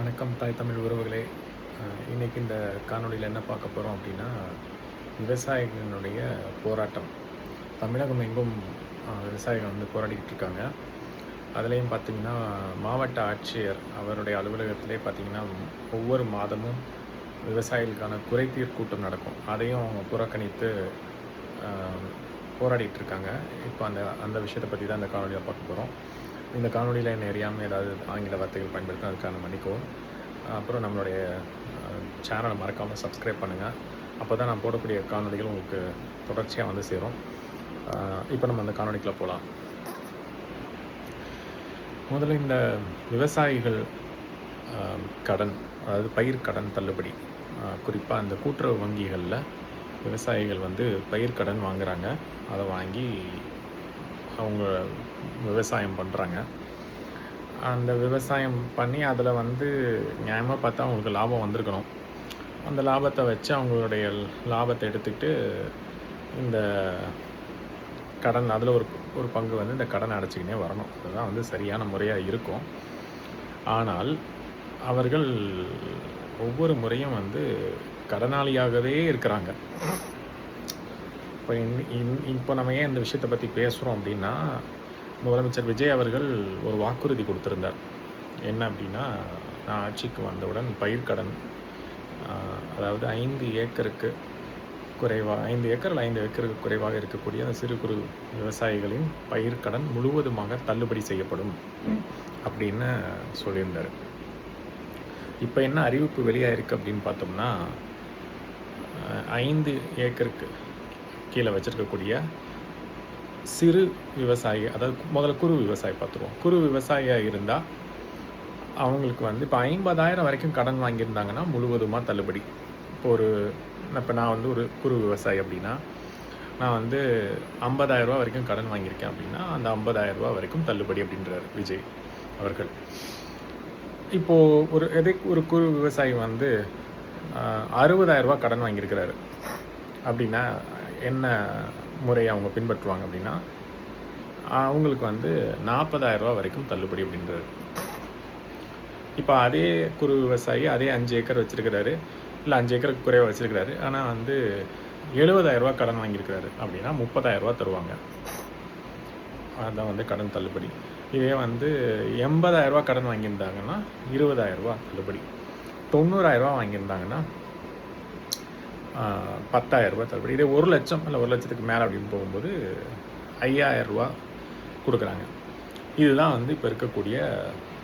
வணக்கம் தாய் தமிழ் உறவுகளே. இன்றைக்கி இந்த காணொளியில் என்ன பார்க்க போகிறோம் அப்படின்னா, விவசாயிகளினுடைய போராட்டம். தமிழகம் எங்கும் விவசாயிகள் வந்து போராடிக்கிட்டு இருக்காங்க. அதுலேயும் பார்த்திங்கன்னா, மாவட்ட ஆட்சியர் அவருடைய அலுவலகத்திலே பார்த்திங்கன்னா, ஒவ்வொரு மாதமும் விவசாயிகளுக்கான குறைதீர் கூட்டம் நடக்கும். அதையும் அவங்க புறக்கணித்து போராடிட்டுருக்காங்க. இப்போ அந்த அந்த விஷயத்தை பற்றி தான் இந்த காணொலியில் பார்க்க போகிறோம். இந்த காணொலியில் என்ன அறியாமல் ஏதாவது ஆங்கில வார்த்தைகள் பயன்படுத்த அதுக்கான மன்னிக்கவும். அப்புறம் நம்மளுடைய சேனலை மறக்காமல் சப்ஸ்கிரைப் பண்ணுங்கள். அப்போ தான் நான் போடக்கூடிய காணொலிகள் உங்களுக்கு தொடர்ச்சியாக வந்து சேரும். இப்போ நம்ம அந்த காணொலிக்குள்ளே போகலாம். முதல்ல இந்த விவசாயிகள் கடன், அதாவது பயிர் கடன் தள்ளுபடி, குறிப்பாக அந்த கூட்டுறவு வங்கிகளில் விவசாயிகள் வந்து பயிர் கடன் வாங்குகிறாங்க. அதை வாங்கி அவங்க விவசாயம் பண்ணுறாங்க. அந்த விவசாயம் பண்ணி அதில் வந்து நியாயமாக பார்த்தா அவங்களுக்கு லாபம் வந்திருக்கணும். அந்த லாபத்தை வச்சு அவங்களுடைய லாபத்தை எடுத்துக்கிட்டு இந்த கடன், அதில் ஒரு பங்கு வந்து இந்த கடனை அடைச்சிக்கினே வரணும். அதுதான் வந்து சரியான முறையாக இருக்கும். ஆனால் அவர்கள் ஒவ்வொரு முறையும் வந்து கடனாளியாகவே இருக்கிறாங்க. இப்போ நம்ம ஏன் இந்த விஷயத்தை பற்றி பேசுகிறோம் அப்படின்னா, முதலமைச்சர் விஜய் அவர்கள் ஒரு வாக்குறுதி கொடுத்துருந்தார். என்ன அப்படின்னா, நான் ஆட்சிக்கு வந்தவுடன் பயிர்க்கடன், அதாவது 5 ஏக்கருக்கு குறைவாக, 5 ஏக்கர் இல்லை 5 ஏக்கருக்கு குறைவாக இருக்கக்கூடிய அந்த சிறு குறு விவசாயிகளின் பயிர்க்கடன் முழுவதுமாக தள்ளுபடி செய்யப்படும் அப்படின்னு சொல்லியிருந்தார். இப்போ என்ன அறிவிப்பு வெளியாயிருக்கு அப்படின்னு பார்த்தோம்னா, 5 ஏக்கருக்கு கீழே வச்சுருக்கக்கூடிய சிறு விவசாயி, அதாவது முதல்ல குறு விவசாயி பார்த்துருவோம். குறு விவசாயியாக இருந்தால் அவங்களுக்கு வந்து இப்போ 50,000 வரைக்கும் கடன் வாங்கியிருந்தாங்கன்னா முழுவதுமாக தள்ளுபடி. இப்போ நான் வந்து ஒரு குறு விவசாயி அப்படின்னா, நான் வந்து 50,000 ரூபா வரைக்கும் கடன் வாங்கியிருக்கேன் அப்படின்னா அந்த 50,000 ரூபா வரைக்கும் தள்ளுபடி அப்படின்றார் விஜய் அவர்கள். இப்போது ஒரு குறு விவசாயி வந்து 60,000 ரூபா கடன் வாங்கியிருக்கிறாரு அப்படின்னா என்ன முறையை அவங்க பின்பற்றுவாங்க அப்படின்னா, அவங்களுக்கு வந்து 40,000 ரூபா வரைக்கும் தள்ளுபடி அப்படின்றாரு. இப்போ அதே குறு விவசாயி அதே 5 ஏக்கர் வச்சுருக்கிறாரு, இல்லை 5 ஏக்கருக்கு குறைவாக வச்சுருக்கிறாரு, ஆனால் வந்து 70,000 ரூபா கடன் வாங்கியிருக்கிறாரு அப்படின்னா 30,000 ரூபா தருவாங்க. அதுதான் வந்து கடன் தள்ளுபடி. இதே வந்து 80,000 ரூபா கடன் வாங்கியிருந்தாங்கன்னா 20,000 ரூபா தள்ளுபடி. 90,000 ரூபா வாங்கியிருந்தாங்கன்னா 10,000 ரூபா தள்ளுபடி. இதே 1 லட்சம் இல்லை 1 லட்சத்துக்கு மேலே அப்படின்னு போகும்போது 5,000 ரூபா கொடுக்குறாங்க. இதுதான் வந்து இப்போ இருக்கக்கூடிய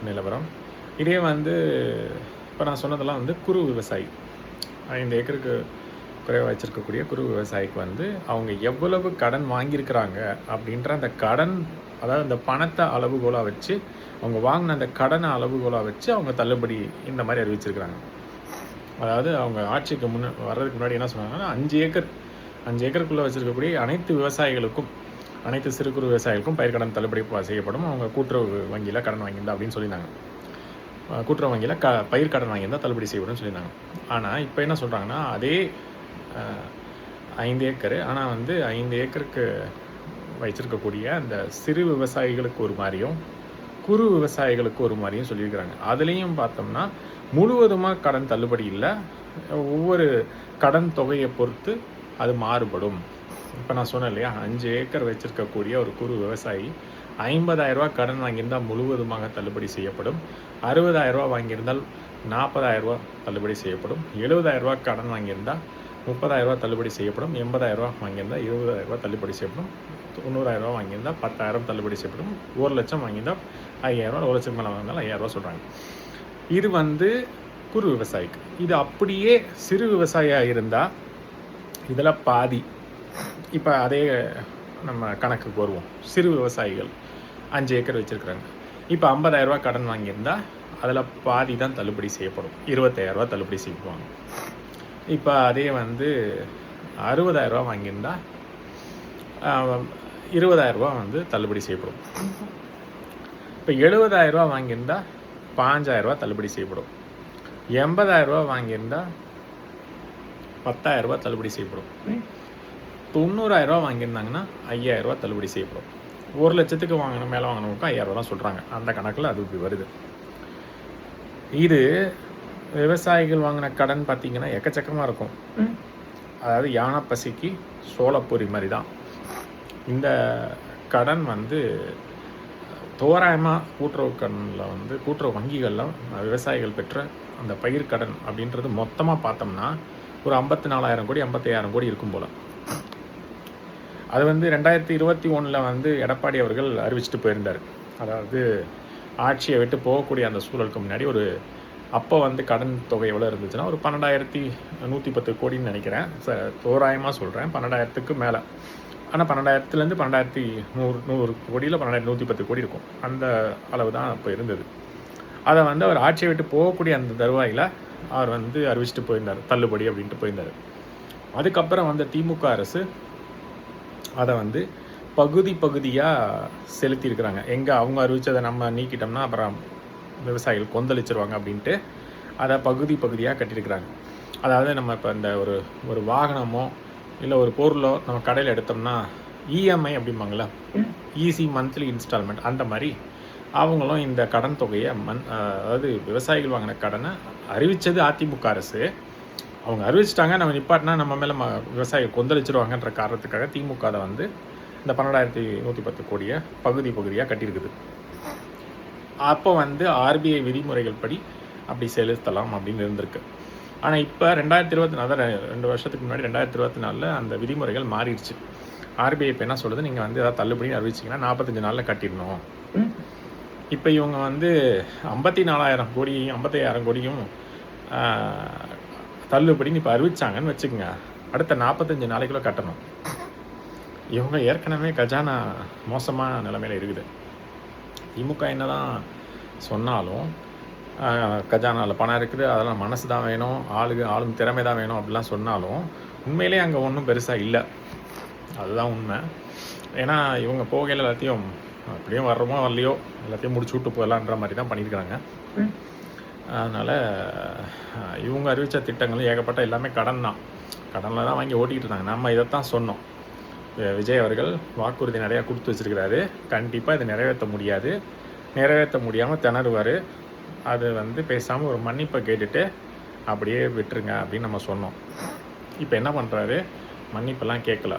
நிலவரம். இதே வந்து இப்போ நான் சொன்னதெல்லாம் வந்து குறு விவசாயி, 5 ஏக்கருக்கு குறைவாக வச்சுருக்கக்கூடிய குறு விவசாயிக்கு வந்து அவங்க எவ்வளவு கடன் வாங்கியிருக்கிறாங்க அப்படின்ற அந்த கடன், அதாவது அந்த பணத்தை அளவுகோலாக வச்சு, அவங்க வாங்கின அந்த கடனை அளவுகோலாக வச்சு அவங்க தள்ளுபடி இந்த மாதிரி அறிவிச்சிருக்கிறாங்க. அதாவது அவங்க ஆட்சிக்கு வர்றதுக்கு முன்னாடி என்ன சொன்னாங்கன்னா, 5 ஏக்கருக்குள்ளே வச்சுருக்கக்கூடிய அனைத்து விவசாயிகளுக்கும், அனைத்து சிறு குறு விவசாயிகளுக்கும் பயிர்க்கடன் தள்ளுபடி செய்யப்படும். அவங்க கூட்டுறவு வங்கியில் கடன் வாங்கியிருந்தா அப்படின்னு சொல்லியிருந்தாங்க. கூட்டுறவு வங்கியில் பயிர்க்கடன் வாங்கியிருந்தால் தள்ளுபடி செய்யப்படும்னு சொல்லியிருந்தாங்க. ஆனால் இப்போ என்ன சொல்கிறாங்கன்னா, அதே 5 ஏக்கரு, ஆனால் வந்து 5 ஏக்கருக்கு வச்சிருக்கக்கூடிய அந்த சிறு விவசாயிகளுக்கு ஒரு மாதிரியும் குறு விவசாயிகளுக்கு ஒரு மாதிரியும் சொல்லியிருக்கிறாங்க. அதுலேயும் பார்த்தோம்னா முழுவதுமாக கடன் தள்ளுபடி இல்லை, ஒவ்வொரு கடன் தொகையை பொறுத்து அது மாறுபடும். இப்போ நான் சொன்னேன் இல்லையா, 5 ஏக்கர் வச்சுருக்கக்கூடிய ஒரு குறு விவசாயி 50,000 ரூபா கடன் வாங்கியிருந்தால் முழுவதுமாக தள்ளுபடி செய்யப்படும். 60,000 ரூபா வாங்கியிருந்தால் 40,000 ரூபா தள்ளுபடி செய்யப்படும். 70,000 ரூபா கடன் வாங்கியிருந்தால் 30,000 ரூபா தள்ளுபடி செய்யப்படும். 80,000 ரூபா வாங்கியிருந்தால் 20,000 ரூபா தள்ளுபடி செய்யப்படும். 90,000 ரூபா வாங்கியிருந்தால் 10,000 தள்ளுபடி செய்யப்படும். 1 லட்சம் வாங்கியிருந்தால் 5,000 ரூபா, 1 லட்சம் மேலே வாங்கினாலும் 5,000 ரூபா சொல்கிறாங்க. இது வந்து குறு விவசாயிக்கு. இது அப்படியே சிறு விவசாயியாக இருந்தால் இதில் பாதி. இப்போ அதே நம்ம கணக்குக்கு வருவோம். சிறு விவசாயிகள் 5 ஏக்கர் வச்சுருக்குறாங்க. இப்போ 50,000 ரூபா கடன் வாங்கியிருந்தால் அதில் பாதி தான் தள்ளுபடி செய்யப்படும். 25,000 ரூபா தள்ளுபடி செய்வாங்க. இப்போ அதே வந்து 60,000 ரூபா வாங்கியிருந்தால் 20,000 ரூபா வந்து தள்ளுபடி செய்யப்படும். இப்போ 70,000 ரூபா வாங்கியிருந்தால் 5,000 ரூபா தள்ளுபடி செய்யப்படும். 80,000 ரூபா வாங்கியிருந்தால் 10,000 ரூபா தள்ளுபடி செய்யப்படும். 90,000 ரூபா வாங்கியிருந்தாங்கன்னா 5,000 ரூபா தள்ளுபடி செய்யப்படும். 1 லட்சத்துக்கு மேலே வாங்கினவங்களுக்கும் 5,000 ரூபா தான் சொல்கிறாங்க. அந்த கணக்கில் அது இப்படி வருது. இது விவசாயிகள் வாங்கின கடன் பார்த்தீங்கன்னா எக்கச்சக்கமாக இருக்கும். அதாவது யானை பசிக்கு சோளப்பொரி மாதிரி தான். இந்த கடன் வந்து தோராயமாக கூட்டுறவு வங்கிகளில் விவசாயிகள் பெற்ற அந்த பயிர் கடன் அப்படின்றது மொத்தமாக பார்த்தோம்னா ஒரு 54,000 கோடி 55,000 கோடி இருக்கும் போல். அது வந்து 2021 வந்து எடப்பாடி அவர்கள் அறிவிச்சிட்டு போயிருந்தார். அதாவது ஆட்சியை விட்டு போகக்கூடிய அந்த சூழலுக்கு முன்னாடி அப்போ வந்து கடன் தொகை எவ்வளோ இருந்துச்சுன்னா ஒரு 12,110 கோடின்னு நினைக்கிறேன். தோராயமாக சொல்கிறேன், 12,000க்கு மேலே. ஆனால் 12,000லேருந்து 12,100 கோடியில் 12,110 கோடி இருக்கும். அந்த அளவு தான் அப்போ இருந்தது. அதை வந்து அவர் ஆட்சியை விட்டு போகக்கூடிய அந்த தருவாயில் அவர் வந்து அறிவிச்சிட்டு போயிருந்தார், தள்ளுபடி அப்படின்ட்டு போயிருந்தார். அதுக்கப்புறம் வந்து திமுக அரசு அதை வந்து பகுதியாக செலுத்தியிருக்கிறாங்க. எங்கே அவங்க அறிவித்ததை நம்ம நீக்கிட்டோம்னா அப்புறம் விவசாயிகள் கொந்தளிச்சிருவாங்க அப்படின்ட்டு அதை பகுதியாக கட்டியிருக்கிறாங்க. அதாவது நம்ம இப்போ இந்த ஒரு வாகனமோ இல்லை ஒரு பொருளோ நம்ம கடையில் எடுத்தோம்னா இஎம்ஐ அப்படிம்பாங்களா, ஈஸி மந்த்லி இன்ஸ்டால்மெண்ட், அந்த மாதிரி அவங்களும் இந்த கடன் தொகையை அதாவது விவசாயிகள் வாங்கின கடனை அறிவித்தது அதிமுக அரசு. அவங்க அறிவிச்சிட்டாங்க, நம்ம நிப்பாட்டினா நம்ம மேலே விவசாயிகள் கொந்தளிச்சிருவாங்கன்ற காரணத்துக்காக திமுக அதை வந்து இந்த 12,110 கோடியை பகுதியாக கட்டியிருக்குது. அப்போ வந்து ஆர்பிஐ விதிமுறைகள் படி அப்படி செலுத்தலாம் அப்படின்னு இருந்திருக்கு. ஆனால் இப்போ 2024, 2 வருஷத்துக்கு முன்னாடி 2024 அந்த விதிமுறைகள் மாறிடுச்சு. ஆர்பிஐ இப்போ என்ன சொல்லுது, நீங்கள் வந்து ஏதாவது தள்ளுபடின்னு அறிவிச்சிங்கன்னா 45 நாளில் கட்டிடணும். இப்போ இவங்க வந்து 54,000 கோடியும் 55,000 கோடியும் தள்ளுபடின்னு இப்போ அறிவிச்சாங்கன்னு வச்சுக்கோங்க. அடுத்த 45 நாளைக்குள்ள கட்டணும். இவங்க ஏற்கனவே கஜானா மோசமான நிலைமையில் இருக்குது. திமுக என்ன தான் சொன்னாலும் கஜானாவில் பணம் இருக்குது, அதெல்லாம் மனசு தான் வேணும், ஆளும் திறமை தான் வேணும் அப்படிலாம் சொன்னாலும் உண்மையிலே அங்கே ஒன்றும் பெருசாக இல்லை. அதுதான் உண்மை. ஏன்னா இவங்க போகையில் எல்லாத்தையும் அப்படியும் வர்றோமோ வரலையோ எல்லாத்தையும் முடிச்சு விட்டு போகலான்ற மாதிரி தான் பண்ணியிருக்கிறாங்க. அதனால் இவங்க அறிவித்த திட்டங்கள் ஏகப்பட்ட எல்லாமே கடனில் தான் வாங்கி ஓட்டிகிட்டு இருந்தாங்க. நம்ம இதைத்தான் சொன்னோம். விஜய் அவர்கள் வாக்குறுதி நிறையா கொடுத்து வச்சுருக்கிறாரு, கண்டிப்பாக இதை நிறைவேற்ற முடியாமல் திணறுவார். அது வந்து பேசாமல் ஒரு மன்னிப்பை கேட்டுட்டு அப்படியே விட்டுருங்க அப்படின்னு நம்ம சொன்னோம். இப்போ என்ன பண்ணுறாரு, மன்னிப்பெல்லாம் கேட்கல.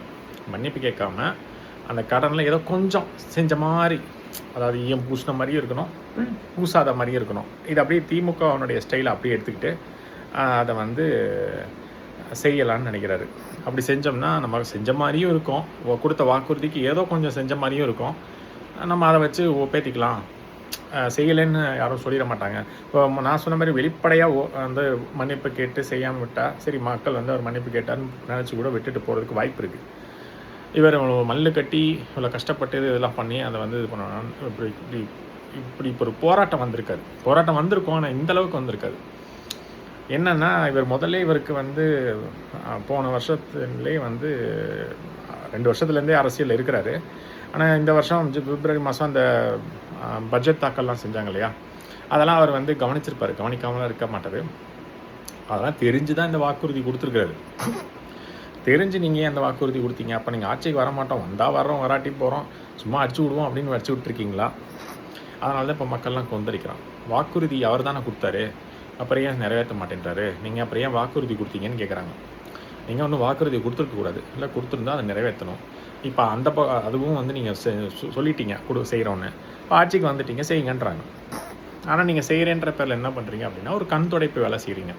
மன்னிப்பு கேட்காம அந்த கடனில் ஏதோ கொஞ்சம் செஞ்ச மாதிரி, அதாவது ஈயம் பூசின மாதிரியும் இருக்கணும், பூசாத மாதிரியும் இருக்கணும். இது அப்படியே திமுக அவனுடைய ஸ்டைலை அப்படியே எடுத்துக்கிட்டு அதை வந்து செய்யலான்னு நினைக்கிறாரு. அப்படி செஞ்சோம்னா நம்ம செஞ்ச மாதிரியும் இருக்கும், கொடுத்த வாக்குறுதிக்கு ஏதோ கொஞ்சம் செஞ்ச மாதிரியும் இருக்கும். நம்ம அதை வச்சு ஒப்பேற்றிக்கலாம். செய்யலைன்னு யாரும் சொல்லிட மாட்டாங்க. இப்போ நான் சொன்ன மாதிரி வெளிப்படையாக வந்து மன்னிப்பு கேட்டு செய்யாமல் விட்டால் சரி, மக்கள் வந்து அவர் மன்னிப்பு கேட்டான்னு நினச்சி கூட விட்டுட்டு போகிறதுக்கு வாய்ப்பு இருக்குது. இவர் மல்லு கட்டி இவ்வளோ கஷ்டப்பட்டு இதெல்லாம் பண்ணி அதை வந்து இது பண்ணணும். இப்படி இப்போ ஒரு போராட்டம் வந்திருக்கும். ஆனால் இந்தளவுக்கு வந்திருக்காது. என்னென்னா இவருக்கு வந்து போன வருஷத்துலேயே வந்து 2 வருஷத்துலேருந்தே அரசியல் இருக்கிறாரு. ஆனால் இந்த வருஷம் பிப்ரவரி மாதம் அந்த பட்ஜெட் தாக்கல்லாம் செஞ்சாங்க இல்லையா, அதெல்லாம் அவர் வந்து கவனிக்காமலாம் இருக்க மாட்டார். அதெல்லாம் தெரிஞ்சு தான் இந்த வாக்குறுதி கொடுத்துருக்காரு. தெரிஞ்சு நீங்கள் அந்த வாக்குறுதி கொடுத்தீங்க, அப்போ நீங்கள் ஆட்சிக்கு வரமாட்டோம், வந்தால் வர்றோம், வராட்டி போகிறோம், சும்மா அடிச்சு விடுவோம் அப்படின்னு வச்சு விட்டுருக்கீங்களா? அதனால தான் இப்போ மக்கள்லாம் கொந்தளிக்கிறான். வாக்குறுதி அவர் தானே கொடுத்தாரு, அப்புறம் ஏன் நிறைவேற்ற மாட்டேன்றாரு, நீங்கள் அப்புறம் ஏன் வாக்குறுதி கொடுத்தீங்கன்னு கேட்குறாங்க. நீங்கள் ஒன்றும் வாக்குறுதி கொடுத்துருக்கக்கூடாது, இல்லை கொடுத்துருந்தா அதை நிறைவேற்றணும். இப்போ அதுவும் வந்து நீங்கள் சொல்லிட்டீங்க செய்கிறோன்னு, இப்போ ஆட்சிக்கு வந்துட்டீங்க செய்யுங்கன்றாங்க. ஆனால் நீங்கள் செய்கிறேன்ற பேரில் என்ன பண்ணுறீங்க அப்படின்னா ஒரு கண் துடைப்பு வேலை செய்கிறீங்க.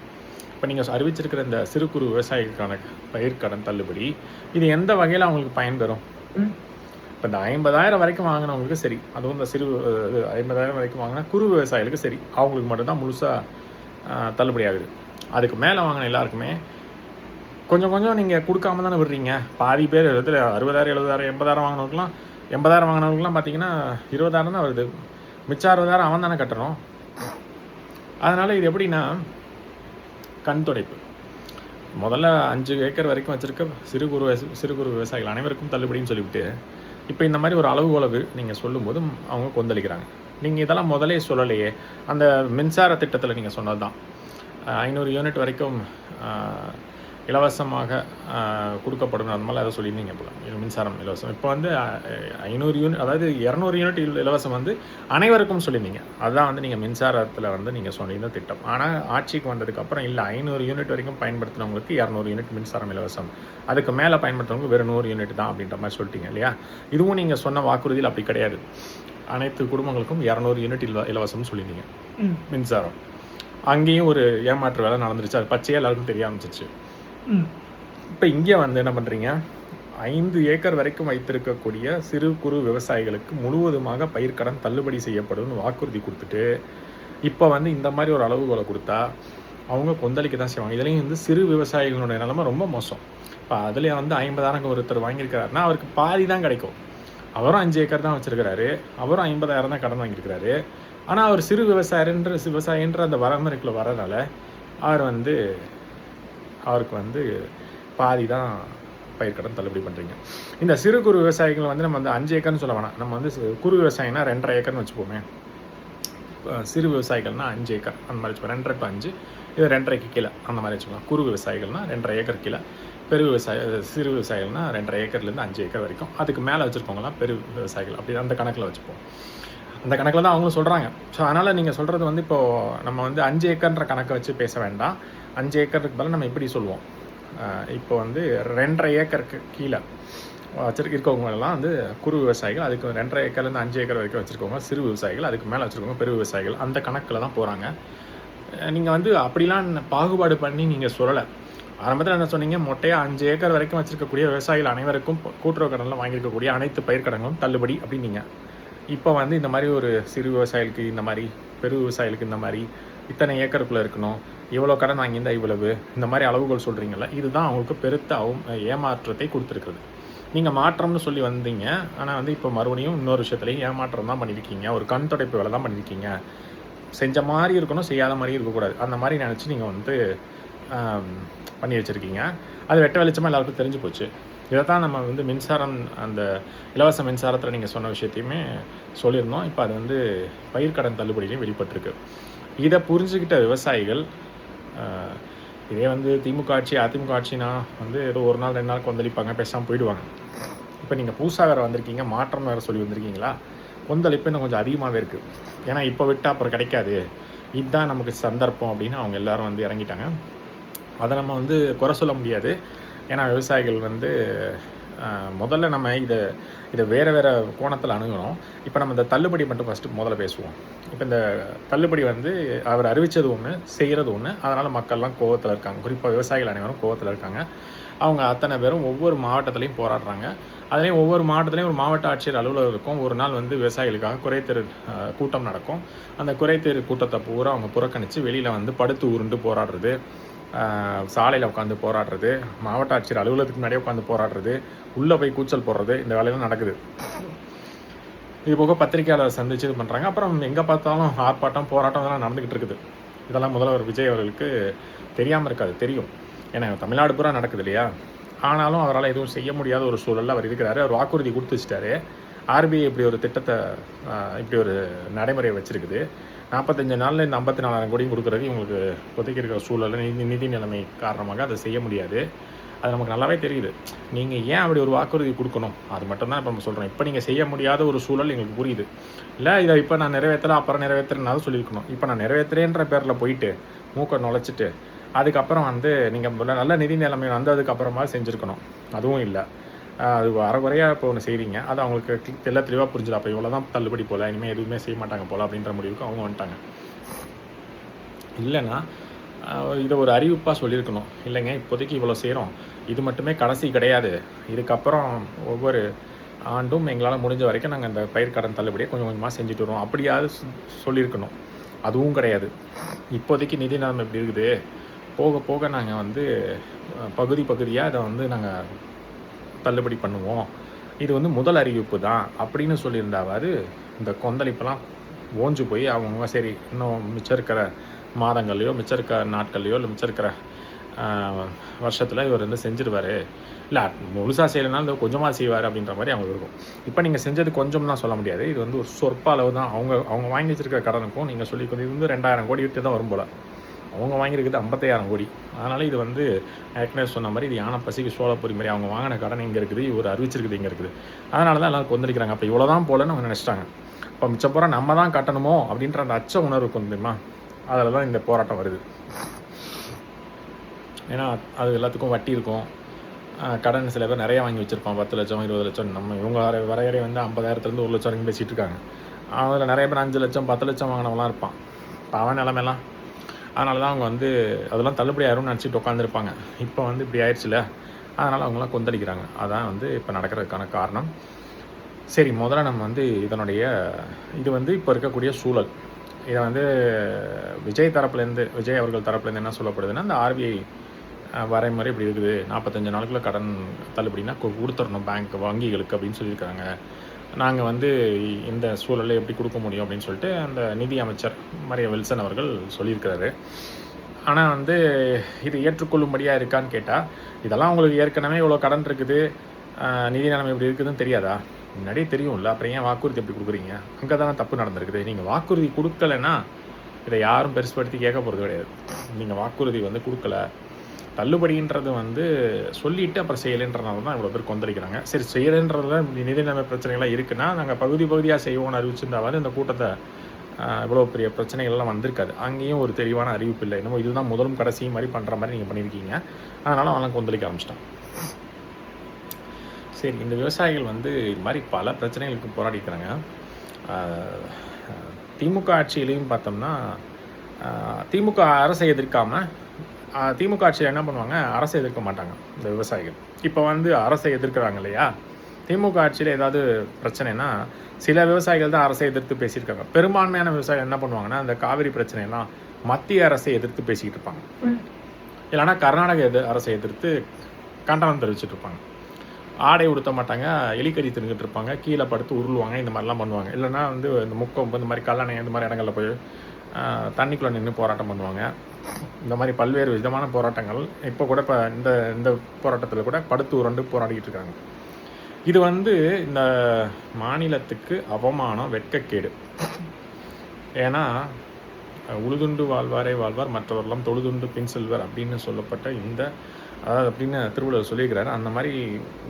இப்போ நீங்கள் அறிவிச்சிருக்கிற இந்த சிறு குறு விவசாயிகளுக்கான பயிர்க்கடன் தள்ளுபடி இது எந்த வகையில் அவங்களுக்கு பயன்பெறும்? இப்போ இந்த 50,000 வரைக்கும் வாங்கினவங்களுக்கு சரி, அதுவும் இந்த 50,000 வரைக்கும் வாங்கினா குறு விவசாயிகளுக்கு சரி, அவங்களுக்கு மட்டும்தான் முழுசாக தள்ளுபடி ஆகுது. அதுக்கு மேலே வாங்கின எல்லாருக்குமே கொஞ்சம் நீங்கள் கொடுக்காம தானே விடுறீங்க. பாதி பேர் 60,000 70,000 80,000 வாங்கினவங்களுக்குலாம் 80,000 வாங்கினவங்களுக்குலாம் பார்த்தீங்கன்னா 20,000 தான் வருது. மிச்சம் 60,000 அவன் தானே கட்டணும். அதனால் இது எப்படின்னா கண் துடைப்பு. முதல்ல 5 ஏக்கர் வரைக்கும் வச்சுருக்க சிறு குறு விவசாயிகள் அனைவருக்கும் தள்ளுபடின்னு சொல்லிவிட்டு இப்போ இந்த மாதிரி ஒரு அளவு நீங்கள் சொல்லும்போது அவங்க கொந்தளிக்கிறாங்க. நீங்கள் இதெல்லாம் முதலே சொல்லலையே. அந்த மின்சார திட்டத்தில் நீங்கள் சொன்னது தான் 500 யூனிட் வரைக்கும் இலவசமாக கொடுக்கப்படும் அந்த மாதிரி அதை சொல்லியிருந்தீங்க போல, மின்சாரம் இலவசம். இப்போ வந்து 500 யூனிட், அதாவது 200 யூனிட் இலவசம் வந்து அனைவருக்கும் சொல்லியிருந்தீங்க. அதுதான் வந்து நீங்கள் மின்சாரத்தில் வந்து நீங்கள் சொன்னிருந்த திட்டம். ஆனால் ஆட்சிக்கு வந்ததுக்கப்புறம் இல்லை, 500 யூனிட் வரைக்கும் பயன்படுத்தினவங்களுக்கு 200 யூனிட் மின்சாரம் இலவசம், அதுக்கு மேலே பயன்படுத்துறவங்க வெறும் 100 யூனிட் தான் அப்படின்ற மாதிரி சொல்லிட்டீங்க இல்லையா? இதுவும் நீங்கள் சொன்ன வாக்குறுதியில் அப்படி கிடையாது. அனைத்து குடும்பங்களுக்கும் 200 யூனிட் இலவசம்னு சொல்லியிருந்தீங்க மின்சாரம். அங்கேயும் ஒரு ஏமாற்று வேலை நடந்துருச்சு. அது பச்சையாக எல்லாருக்கும் தெரிய ஆரம்பிச்சிச்சு. இப்போ இங்கே வந்து என்ன பண்ணுறீங்க, 5 ஏக்கர் வரைக்கும் வைத்திருக்கக்கூடிய சிறு குறு விவசாயிகளுக்கு முழுவதுமாக பயிர்க்கடன் தள்ளுபடி செய்யப்படும்னு வாக்குறுதி கொடுத்துட்டு இப்போ வந்து இந்த மாதிரி ஒரு அளவுகோலை கொடுத்தா அவங்க கொந்தளிக்க தான் செய்வாங்க. இதுலேயும் வந்து சிறு விவசாயிகளுடைய நிலைமை ரொம்ப மோசம். இப்போ அதுலேயே வந்து 50,000 ஒருத்தர் வாங்கியிருக்கிறாருன்னா அவருக்கு பாதி தான் கிடைக்கும். அவரும் 5 ஏக்கர் தான் வச்சுருக்கிறாரு, அவரும் 50,000 தான் கடன் வாங்கியிருக்கிறாரு. ஆனால் அவர் சிறு விவசாயின்ற அந்த வரமுறைக்குள்ள வரனால அவருக்கு வந்து பாதி தான் பயிர்க்கடன் தள்ளுபடி பண்ணுறீங்க. இந்த சிறு குறு விவசாயிகள் வந்து நம்ம வந்து 5 ஏக்கர்னு சொல்ல வேணாம், நம்ம வந்து குறு விவசாயினா 2.5 ஏக்கர்னு வச்சுப்போமே. சிறு விவசாயிகள்னா 5 ஏக்கர் அந்த மாதிரி வச்சுப்போம். 2.5 to 5, இது 2.5க்கு கீழே அந்த மாதிரி வச்சுக்கலாம். குறு விவசாயிகள்னா 2.5 ஏக்கர் கீழே, சிறு விவசாயிகள்னா 2.5 ஏக்கர்லேருந்து 5 ஏக்கர் வரைக்கும், அதுக்கு மேலே வச்சுருக்கவங்களாம் பெரு விவசாயிகள். அப்படி அந்த கணக்கில் வச்சுப்போம். அந்த கணக்கில் தான் அவங்களும் சொல்கிறாங்க. ஸோ அதனால் நீங்கள் சொல்கிறது வந்து இப்போது நம்ம வந்து 5 ஏக்கர்ன்ற கணக்கை வச்சு பேச வேண்டாம். 5 ஏக்கருக்கு பதில் நம்ம இப்படி சொல்லுவோம், இப்போ வந்து 2.5 ஏக்கருக்கு கீழே இருக்கவங்கெல்லாம் வந்து குறு விவசாயிகள், அதுக்கு 2.5 ஏக்கர்லேருந்து 5 ஏக்கர் வரைக்கும் வச்சுருக்கவங்க சிறு விவசாயிகள், அதுக்கு மேலே வச்சுருக்கவங்க பெரு விவசாயிகள். அந்த கணக்கில் தான் போகிறாங்க. நீங்கள் வந்து அப்படிலாம் பாகுபாடு பண்ணி நீங்கள் சொல்லலை. ஆரம்பத்தில் என்ன சொன்னீங்க, மொட்டையாக 5 ஏக்கர் வரைக்கும் வச்சுருக்கக்கூடிய விவசாயிகள் அனைவருக்கும் கூட்டுறவு கடனில் வாங்கியிருக்கக்கூடிய அனைத்து பயிர்க்கடன்களும் தள்ளுபடி அப்படின்னீங்க. இப்போ வந்து இந்த மாதிரி ஒரு சிறு விவசாயிகளுக்கு இந்த மாதிரி, பெரு விவசாயிகளுக்கு இந்த மாதிரி, இத்தனை ஏக்கருக்குள்ளே இருக்கணும், இவ்வளோ கடன் வாங்கியிருந்தால் இவ்வளவு, இந்த மாதிரி அளவுகள் சொல்கிறீங்களா, இதுதான் அவங்களுக்கு பெருத்த ஏமாற்றத்தை கொடுத்துருக்குறது. நீங்கள் மாற்றம்னு சொல்லி வந்தீங்க, ஆனால் வந்து இப்போ மறுபடியும் இன்னொரு விஷயத்துலையும் ஏமாற்றம் தான் பண்ணியிருக்கீங்க. ஒரு கண் துடைப்பு வேலை தான் பண்ணியிருக்கீங்க. செஞ்ச மாதிரி இருக்கணும், செய்யாத மாதிரி இருக்கக்கூடாது, அந்த மாதிரி நினச்சி நீங்கள் வந்து பண்ணி வச்சுருக்கீங்க. அது வெட்ட வெளிச்சமாக எல்லாருக்கும் தெரிஞ்சு போச்சு. இதை தான் நம்ம வந்து மின்சாரம், அந்த இலவச மின்சாரத்தில் நீங்கள் சொன்ன விஷயத்தையுமே சொல்லியிருந்தோம். இப்போ அது வந்து பயிர்க்கடன் தள்ளுபடியிலையும் வெளிப்பட்டிருக்கு. இதை புரிஞ்சுக்கிட்ட விவசாயிகள், இதே வந்து திமுக ஆட்சி அதிமுக ஆட்சினா வந்து ஏதோ ஒரு நாள் 2 நாள் கொந்தளிப்பாங்க, பேசாமல் போயிடுவாங்க. இப்போ நீங்கள் புதுசாக வேறு வந்திருக்கீங்க, மாற்றம் வேறு சொல்லி வந்திருக்கீங்களா, கொந்தளிப்பு இன்னும் கொஞ்சம் அதிகமாகவே இருக்குது. ஏன்னா இப்போ விட்டால் அப்புறம் கிடைக்காது, இதுதான் நமக்கு சந்தர்ப்பம் அப்படின்னு அவங்க எல்லோரும் வந்து இறங்கிட்டாங்க. அதை நம்ம வந்து குறை சொல்ல முடியாது. ஏன்னா விவசாயிகள் வந்து முதல்ல நம்ம இதை வேறு கோணத்தில் அணுகணும். இப்போ நம்ம இந்த தள்ளுபடி மட்டும் ஃபஸ்ட்டு முதல்ல பேசுவோம். இப்போ இந்த தள்ளுபடி வந்து அவர் அறிவித்தது ஒன்று, செய்கிறது ஒன்று. அதனால் மக்கள்லாம் கோவத்தில் இருக்காங்க. குறிப்பாக விவசாயிகள் அனைவரும் கோவத்தில் இருக்காங்க. அவங்க அத்தனை பேரும் ஒவ்வொரு மாவட்டத்துலேயும் போராடுறாங்க. அதுலேயும் ஒவ்வொரு மாவட்டத்துலேயும் ஒரு மாவட்ட ஆட்சியர் அலுவலகம் இருக்கும். ஒரு நாள் வந்து விவசாயிகளுக்காக குறைதீர் கூட்டம் நடக்கும். அந்த குறைதீர் கூட்டத்தை பூரா அவங்க புறக்கணித்து வெளியில் வந்து படுத்து உருண்டு போராடுறது, சாலையில் உட்காந்து போராடுறது, மாவட்ட ஆட்சியர் அலுவலகத்துக்கு முன்னாடியே உட்காந்து போராடுறது, உள்ளே போய் கூச்சல் போடுறது, இந்த வேலையெல்லாம் நடக்குது. இது போக பத்திரிகையாளர் சந்திச்சு இது பண்ணுறாங்க. அப்புறம் எங்கே பார்த்தாலும் ஆர்ப்பாட்டம், போராட்டம் இதெல்லாம் நடந்துக்கிட்டு இருக்குது. இதெல்லாம் முதல்வர் விஜய் அவர்களுக்கு தெரியாமல் இருக்காது, தெரியும். ஏன்னா தமிழ்நாடு பூரா நடக்குது இல்லையா? ஆனாலும் அவரால் எதுவும் செய்ய முடியாத ஒரு சூழலில் அவர் இருக்கிறாரு. அவர் வாக்குறுதி கொடுத்து வச்சுட்டாரு. RBI இப்படி ஒரு திட்டத்தை, இப்படி ஒரு நடைமுறையை வச்சுருக்குது. 45 நாளில் இந்த 54,000 கோடியும் கொடுக்குறது இவங்களுக்கு ஒதுக்கி இருக்கிற சூழலில் நிதி நிலைமை காரணமாக அதை செய்ய முடியாது. அது நமக்கு நல்லாவே தெரியுது. நீங்கள் ஏன் அப்படி ஒரு வாக்குறுதி கொடுக்கணும், அது மட்டும்தான் இப்போ நம்ம சொல்கிறோம். இப்போ நீங்கள் செய்ய முடியாத ஒரு சூழல் எங்களுக்கு புரியுது. இல்லை இதை இப்போ நான் நிறைவேற்றலை, அப்புறம் நிறைவேற்றுறேன்னாலும் சொல்லியிருக்கணும். இப்போ நான் நிறைவேற்றுறேன்ற பேரில் போயிட்டு மூக்கை நுழைச்சிட்டு அதுக்கப்புறம் வந்து நீங்கள் நல்ல நிதி நிலைமை வந்ததுக்கப்புறமா செஞ்சுருக்கணும். அதுவும் இல்லை. அது அரைகுறையாக இப்போ ஒன்று செய்கிறீங்க. அது அவங்களுக்கு தெளிவாக புரிஞ்சுது. அப்போ இவ்வளோ தான் தள்ளுபடி போல், இனிமேல் எதுவுமே செய்ய மாட்டாங்க போல் அப்படின்ற முடிவுக்கு அவங்க வந்துட்டாங்க. இல்லைன்னா இதை ஒரு அறிவிப்பாக சொல்லியிருக்கணும். இல்லைங்க இப்போதைக்கு இவ்வளோ செய்கிறோம், இது மட்டுமே கடைசி கிடையாது, இதுக்கப்புறம் ஒவ்வொரு ஆண்டும் எங்களால் முடிஞ்ச வரைக்கும் நாங்கள் இந்த பயிர்க்கடன் தள்ளுபடியை கொஞ்சம் கொஞ்சமாக செஞ்சுட்டு வரோம் அப்படியாவது சொல்லியிருக்கணும். அதுவும் கிடையாது. இப்போதைக்கு நிதி நிலைமை எப்படி இருக்குது, போக போக நாங்கள் வந்து பகுதியாக இதை வந்து நாங்கள் தள்ளுபடி பண்ணுவோம், இது வந்து முதல் அறிவிப்பு தான் அப்படின்னு சொல்லியிருந்தாவது இந்த கொந்தளிப்பெல்லாம் ஓஞ்சு போய் அவங்க சரி இன்னும் மிச்சம் இருக்கிற மாதங்கள்லையோ, மிச்சம் இருக்கிற நாட்கள்லையோ, இல்லை மிச்சம் இருக்கிற வருஷத்தில் இவர் வந்து செஞ்சிருவார், இல்லை முழுசாக செய்யலைனாலும் இந்த கொஞ்சமாக செய்வார் அப்படின்ற மாதிரி அவங்களுக்கு இருக்கும். இப்போ நீங்கள் செஞ்சது கொஞ்சம்னா சொல்ல முடியாது. இது வந்து ஒரு சொற்ப அளவு தான். அவங்க வாங்கி வச்சிருக்கிற கடனுக்கும் நீங்கள் சொல்லி இது வந்து 2,000 கோடி விட்டு தான் வரும் போல். அவங்க வாங்கியிருக்குது 55,000 கோடி. அதனால் இது வந்து ஏற்கனவே சொன்ன மாதிரி இது யானை பசிக்கு சோளப்பொரி மாதிரி அவங்க வாங்கின கடன் இங்கே இருக்குது, இவர் அறிவிச்சிருக்குது இங்கே இருக்குது. அதனால தான் எல்லோரும் கொந்தளிக்கிறாங்க. அப்போ இவ்வளோ தான் போலன்னு அவங்க நினச்சிட்டாங்க. இப்போ மிச்சப்புற நம்ம தான் கட்டணுமோ அப்படின்ற அந்த அச்ச உணர்வுக்கு வந்துமா அதில் தான் இந்த போராட்டம் வருது. ஏன்னா அது எல்லாத்துக்கும் வட்டி இருக்கும், கடன் சில பேர் நிறையா வாங்கி வச்சுருப்பான், 10 லட்சம் 20 லட்சம். நம்ம இவங்க வரையறை வந்து 50,000 1 லட்சம் வரைக்கும் பேசிகிட்டு இருக்காங்க. அதில் நிறைய பேர் 5 லட்சம் 10 லட்சம் வாங்கினவங்களாம் இருப்பான். இப்போ அவன் நிலமெல்லாம் அதனால தான் அவங்க வந்து அதெல்லாம் தள்ளுபடி ஆயிரும்னு நினச்சிட்டு உட்காந்துருப்பாங்க. இப்போ வந்து இப்படி ஆயிடுச்சுல, அதனால் அவங்களாம் கொந்தளிக்கிறாங்க. அதான் வந்து இப்போ நடக்கிறதுக்கான காரணம். சரி, முதல்ல நம்ம வந்து இதனுடைய இது வந்து இப்போ இருக்கக்கூடிய சூழல், இதை வந்து விஜய் அவர்கள் தரப்புலேருந்து என்ன சொல்லப்படுதுன்னா, இந்த ஆர்பிஐ வரைமுறை இப்படி இருக்குது, 45 நாளுக்குள்ள கடன் தள்ளுபடினா கொடுத்துடணும் வங்கிகளுக்கு அப்படின்னு சொல்லியிருக்காங்க. நாங்கள் வந்து இந்த சூழலை எப்படி கொடுக்க முடியும் அப்படின்னு சொல்லிட்டு அந்த நிதி அமைச்சர் மரிய வில்சன் அவர்கள் சொல்லியிருக்கிறாரு. ஆனால் வந்து இது ஏற்றுக்கொள்ளும்படியாக இருக்கான்னு கேட்டால், இதெல்லாம் உங்களுக்கு ஏற்கனவே இவ்வளோ கடன் இருக்குது, நிதி நிலைமை எப்படி இருக்குதுன்னு தெரியாதா? முன்னாடியே தெரியும்ல, அப்புறம் ஏன் வாக்குறுதி எப்படி கொடுக்குறீங்க? அங்கே தானே தப்பு நடந்திருக்குது. நீங்கள் வாக்குறுதி கொடுக்கலைன்னா இதை யாரும் பெருசுப்படுத்தி கேட்க போகிறது கிடையாது. நீங்கள் வாக்குறுதி வந்து கொடுக்கல, தள்ளுபடின்றது வந்து சொல்லிவிட்டு அப்புறம் செய்யலைன்றனால தான் இவ்வளோ பேர் கொந்தளிக்கிறாங்க. சரி, செய்யலைன்றதுல நிதி நிலைமை பிரச்சனைகள்லாம் இருக்குன்னா நாங்கள் பகுதியாக செய்வோம்னு அறிவிச்சிருந்தாவது இந்த கூட்டத்தை இவ்வளோ பெரிய பிரச்சனைகள்லாம் வந்திருக்காது. அங்கேயும் ஒரு தெளிவான அறிவிப்பு இல்லை. என்னமோ இதுதான் முதலும் கடைசியும் மாதிரி பண்ணுற மாதிரி நீங்கள் பண்ணியிருக்கீங்க. அதனால் அவங்களாம் கொந்தளிக்க ஆரம்பிச்சிட்டான். சரி, இந்த விவசாயிகள் வந்து இது மாதிரி பல பிரச்சனைகளுக்கு போராடிக்கிறாங்க. திமுக ஆட்சியிலையும் பார்த்தோம்னா திமுக அரசை எதிர்க்காமல் திமுக ஆட்சியில் என்ன பண்ணுவாங்க, அரசை எதிர்க்க மாட்டாங்க இந்த விவசாயிகள். இப்போ வந்து அரசை எதிர்க்கிறாங்க இல்லையா, திமுக ஆட்சியில் ஏதாவது பிரச்சனைனா சில விவசாயிகள் தான் அரசை எதிர்த்து பேசியிருக்காங்க. பெரும்பான்மையான விவசாயிகள் என்ன பண்ணுவாங்கன்னா, அந்த காவிரி பிரச்சனைலாம் மத்திய அரசை எதிர்த்து பேசிக்கிட்டு இருப்பாங்க, இல்லைனா கர்நாடக அரசை எதிர்த்து கண்டனம் தெரிவிச்சுட்டு இருப்பாங்க. ஆடை உடுத்த மாட்டாங்க, எலிக்கறி தின்னுக்கிட்டு இருப்பாங்க, கீழே படுத்து உருளுவாங்க, இந்த மாதிரிலாம் பண்ணுவாங்க. இல்லைனா வந்து இந்த முக்கம் இந்த மாதிரி கல்லணை இந்த மாதிரி இடங்களில் போய் தண்ணிக்குள்ளே நின்று போராட்டம் பண்ணுவாங்க. இந்த மாதிரி பல்வேறு விதமான போராட்டங்கள் இப்போ கூட இப்போ இந்த போராட்டத்தில் கூட படுத்து உருண்டு போராடிக்கிட்டு இருக்காங்க. இது வந்து இந்த மாநிலத்துக்கு அவமானம், வெட்கக்கேடு. ஏன்னா உழுதுண்டு வாழ்வாரே வாழ்வார், மற்றவரெல்லாம் தொழுதுண்டு பின் செல்வர் அப்படின்னு சொல்லப்பட்ட இந்த அதாவது அப்படின்னு திருவள்ளுவர் சொல்லியிருக்கிறாரு. அந்த மாதிரி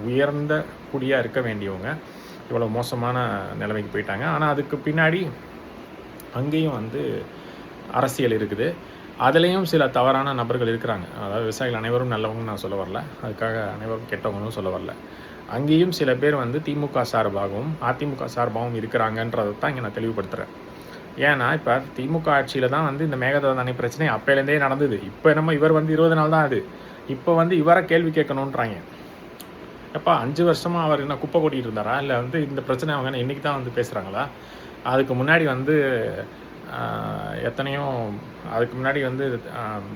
உயர்ந்த குடியாக இருக்க வேண்டியவங்க இவ்வளோ மோசமான நிலைமைக்கு போயிட்டாங்க. ஆனால் அதுக்கு பின்னாடி அங்கேயும் வந்து அரசியல் இருக்குது, அதுலேயும் சில தவறான நபர்கள் இருக்கிறாங்க. அதாவது விவசாயிகள் அனைவரும் நல்லவங்கன்னு நான் சொல்ல வரல, அதுக்காக அனைவரும் கெட்டவங்களும் சொல்ல வரல. அங்கேயும் சில பேர் வந்து திமுக சார்பாகவும் அதிமுக சார்பாகவும் இருக்கிறாங்கன்றதை தான் இங்கே நான் தெளிவுபடுத்துகிறேன். ஏன்னா இப்போ திமுக ஆட்சியில் தான் வந்து இந்த மேகதாது அணை பிரச்சனை அப்போலேருந்தே நடந்தது. இப்போ என்னமோ இவர் வந்து 20 நாள் தான் அது, இப்போ வந்து இவரை கேள்வி கேட்கணுன்றாங்க. எப்போ 5 வருஷமாக அவர் என்ன குப்பை கொட்டிகிட்டு இருந்தாரா, இல்லை வந்து இந்த பிரச்சனை அவங்க இன்றைக்கி தான் வந்து பேசுகிறாங்களா? அதுக்கு முன்னாடி வந்து எத்தனையோ அதுக்கு முன்னாடி வந்து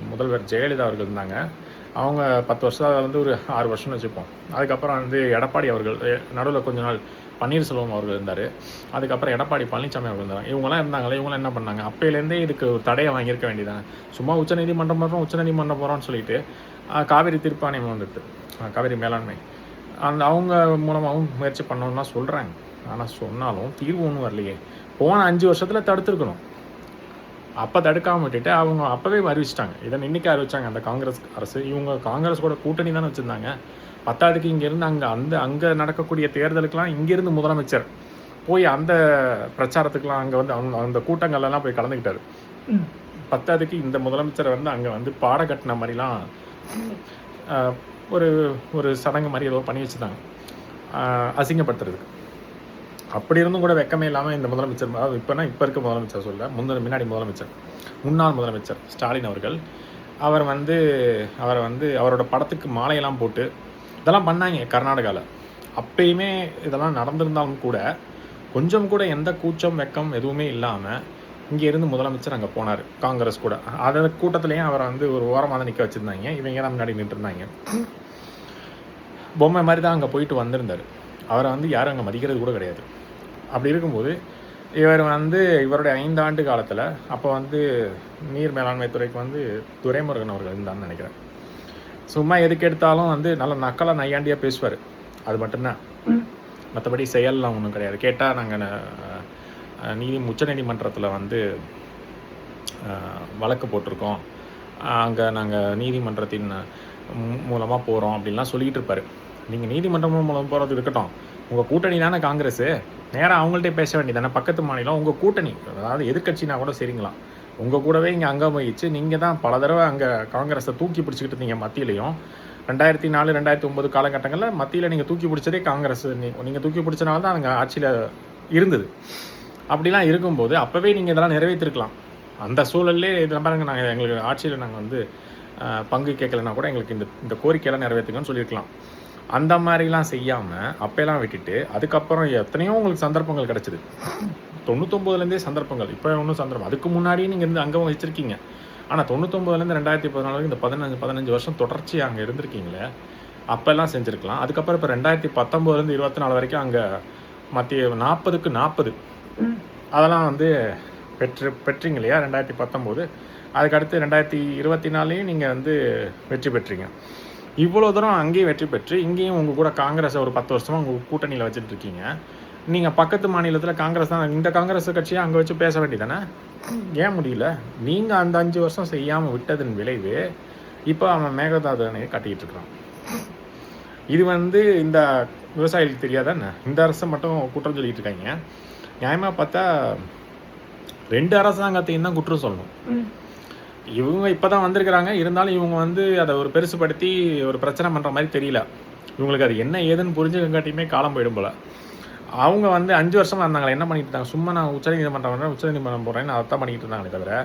முதல்வர் ஜெயலலிதா அவர்கள் இருந்தாங்க. அவங்க 10 வருஷம் வந்து ஒரு 6 வருஷம்னு வச்சுப்போம். அதுக்கப்புறம் வந்து எடப்பாடி அவர்கள் நடுவில் கொஞ்ச நாள் பன்னீர்செல்வம் அவர்கள் இருந்தார். அதுக்கப்புறம் எடப்பாடி பழனிசாமி அவர்கள் இருந்தாங்க. இவங்களாம் இருந்தாங்களே, இவங்களாம் என்ன பண்ணாங்க? அப்போலேருந்தே இதுக்கு ஒரு தடையை வாங்கியிருக்க வேண்டியதானே. சும்மா உச்சநீதிமன்றம் போகிறோம்னு சொல்லிட்டு காவிரி தீர்ப்பாணையம் வந்துட்டு காவிரி மேலாண்மை அவங்க மூலமாகவும் முயற்சி பண்ணணும்னா சொல்கிறாங்க. ஆனால் சொன்னாலும் தீர்வு ஒன்றும் வரலையே. போன 5 வருஷத்தில் தடுத்துருக்கணும். அப்போ தடுக்காமல் விட்டுட்டு அவங்க அப்போவே அறிவிச்சிட்டாங்க. இதை இன்றைக்கி அறிவிச்சாங்க அந்த காங்கிரஸ் அரசு. இவங்க காங்கிரஸோட கூட்டணி தானே வச்சுருந்தாங்க. 10ஆவதுக்கு இங்கேருந்து அங்கே நடக்கக்கூடிய தேர்தலுக்கெலாம் இங்கேருந்து முதலமைச்சர் போய் அந்த பிரச்சாரத்துக்கெலாம் அங்கே வந்து அந்த கூட்டங்கள்லாம் போய் கலந்துக்கிட்டார். 10ஆவதுக்கு இந்த முதலமைச்சர் வந்து அங்கே வந்து பாட கட்டின மாதிரிலாம் ஒரு சடங்கு மாதிரி ஏதோ பண்ணி வச்சுருந்தாங்க அசிங்கப்படுத்துறதுக்கு. அப்படி இருந்தும் கூட வெக்கமே இல்லாமல் இந்த முதலமைச்சர், இப்போ இருக்க முதலமைச்சர் சொல்ல முன்னாடி முன்னாள் முதலமைச்சர் ஸ்டாலின் அவர்கள் அவரை வந்து அவரோட படத்துக்கு மாலையெல்லாம் போட்டு இதெல்லாம் பண்ணாங்க கர்நாடகாவில். அப்பயுமே இதெல்லாம் நடந்திருந்தாலும் கூட கொஞ்சம் கூட எந்த கூச்சம் வெக்கம் எதுவுமே இல்லாமல் இங்கே இருந்து முதலமைச்சர் அங்கே போனார் காங்கிரஸ் கூட. அந்த கூட்டத்துலேயும் அவரை வந்து ஒரு ஓரமாக தான் நிற்க வச்சுருந்தாங்க. இவங்க தான் முன்னாடி நின்றுருந்தாங்க. பொம்மை மாதிரி தான் அங்கே போயிட்டு வந்திருந்தார். அவரை வந்து யாரும் அங்கே மதிக்கிறது கூட கிடையாது. அப்படி இருக்கும்போது இவர் வந்து இவருடைய 5 ஆண்டு காலத்தில் அப்போ வந்து நீர் மேலாண்மை துறைக்கு வந்து துரைமுருகன் அவர்கள் இருந்தான்னு நினைக்கிறேன். சும்மா எதுக்கு எடுத்தாலும் வந்து நல்ல நக்கலாக நையாண்டியாக பேசுவார், அது மட்டும்தான். மற்றபடி செயல்லாம் ஒன்றும் கிடையாது. கேட்டால் நாங்கள் உச்சநீதிமன்றத்தில் வந்து வழக்கு போட்டிருக்கோம், அங்கே நாங்கள் நீதிமன்றத்தின் மூலமாக போகிறோம் அப்படின்லாம் சொல்லிக்கிட்டு இருப்பார். நீங்கள் நீதிமன்றம் மூலம் போகிறது இருக்கட்டும், உங்கள் கூட்டணி தானே காங்கிரஸு, நேராக அவங்கள்ட்டே பேச வேண்டியதானே. பக்கத்து மாநிலம் உங்கள் கூட்டணி, அதாவது எதிர்க்கட்சினா கூட சரிங்களாம், உங்கள் கூடவே இங்கே அங்கம் வகிச்சு நீங்கள் தான் பல தடவை அங்கே காங்கிரஸை தூக்கி பிடிச்சிக்கிட்டு இருந்தீங்க. மத்தியிலையும் 2004 2009 காலகட்டங்களில் மத்தியில் நீங்கள் தூக்கி பிடிச்சதே காங்கிரஸ். நீங்கள் தூக்கி பிடிச்சனால தான் அங்கே ஆட்சியில் இருந்தது. அப்படிலாம் இருக்கும்போது அப்போவே நீங்கள் இதெல்லாம் நிறைவேற்றிருக்கலாம். அந்த சூழல்லே இதில் பாருங்கள், நாங்கள் எங்களுக்கு ஆட்சியில் நாங்கள் வந்து பங்கு கேட்கலன்னா கூட எங்களுக்கு இந்த கோரிக்கையெல்லாம் நிறைவேற்றுங்கன்னு சொல்லியிருக்கலாம். அந்த மாதிரிலாம் செய்யாமல் அப்போலாம் விட்டுட்டு அதுக்கப்புறம் எத்தனையோ உங்களுக்கு சந்தர்ப்பங்கள் கிடச்சிது. 99லேருந்தே சந்தர்ப்பங்கள், இப்போ ஒன்றும் சந்தர்ப்பம், அதுக்கு முன்னாடியே நீங்கள் இருந்து அங்கே வச்சுருக்கீங்க. ஆனால் 99லேருந்து 2014 இந்த 15 வருஷம் தொடர்ச்சியாக அங்கே இருந்திருக்கீங்களே, அப்போல்லாம் செஞ்சுருக்கலாம். அதுக்கப்புறம் இப்போ 2019லேருந்து 24 வரைக்கும் அங்கே மத்திய 40க்கு 40 அதெல்லாம் வந்து பெற்றீங்க இல்லையா 2019. அதுக்கடுத்து 2024லையும் நீங்கள் வந்து வெற்றி பெற்றீங்க. இவ்வளோ தூரம் அங்கேயும் வெற்றி பெற்று இங்கேயும் உங்கள் கூட காங்கிரஸை ஒரு 10 வருஷமாக உங்கள் கூட்டணியில் வச்சுட்டு இருக்கீங்க. நீங்கள் பக்கத்து மாநிலத்தில் காங்கிரஸ் தான், இந்த காங்கிரஸ் கட்சியை அங்கே வச்சு பேச வேண்டியதானே, ஏன் முடியல? நீங்கள் அந்த 5 வருஷம் செய்யாமல் விட்டதன் விளைவு இப்போ அவன் மேகதாதுனை கட்டிக்கிட்டு இருக்கிறான். இது வந்து இந்த விவசாயிகளுக்கு தெரியாதானே? இந்த அரசை மட்டும் குற்றம் சொல்லிட்டு இருக்காங்க. நியாயமாக பார்த்தா 2 அரசாங்கத்தையும் தான் குற்றம் சொல்லணும். இவங்க இப்போ தான் வந்திருக்கிறாங்க, இருந்தாலும் இவங்க வந்து அதை ஒரு பெருசுப்படுத்தி ஒரு பிரச்சனை பண்ணுற மாதிரி தெரியல. இவங்களுக்கு அது என்ன ஏதுன்னு புரிஞ்சுக்காட்டியுமே காலம் போயிடும் போல். அவங்க வந்து 5 வருஷமாக இருந்தாங்களே, என்ன பண்ணிட்டு இருந்தாங்க? சும்மா நான் உச்சநீதிமன்றம் போகிறேன்னு அதை தான் பண்ணிக்கிட்டு இருந்தாங்களே தவிர,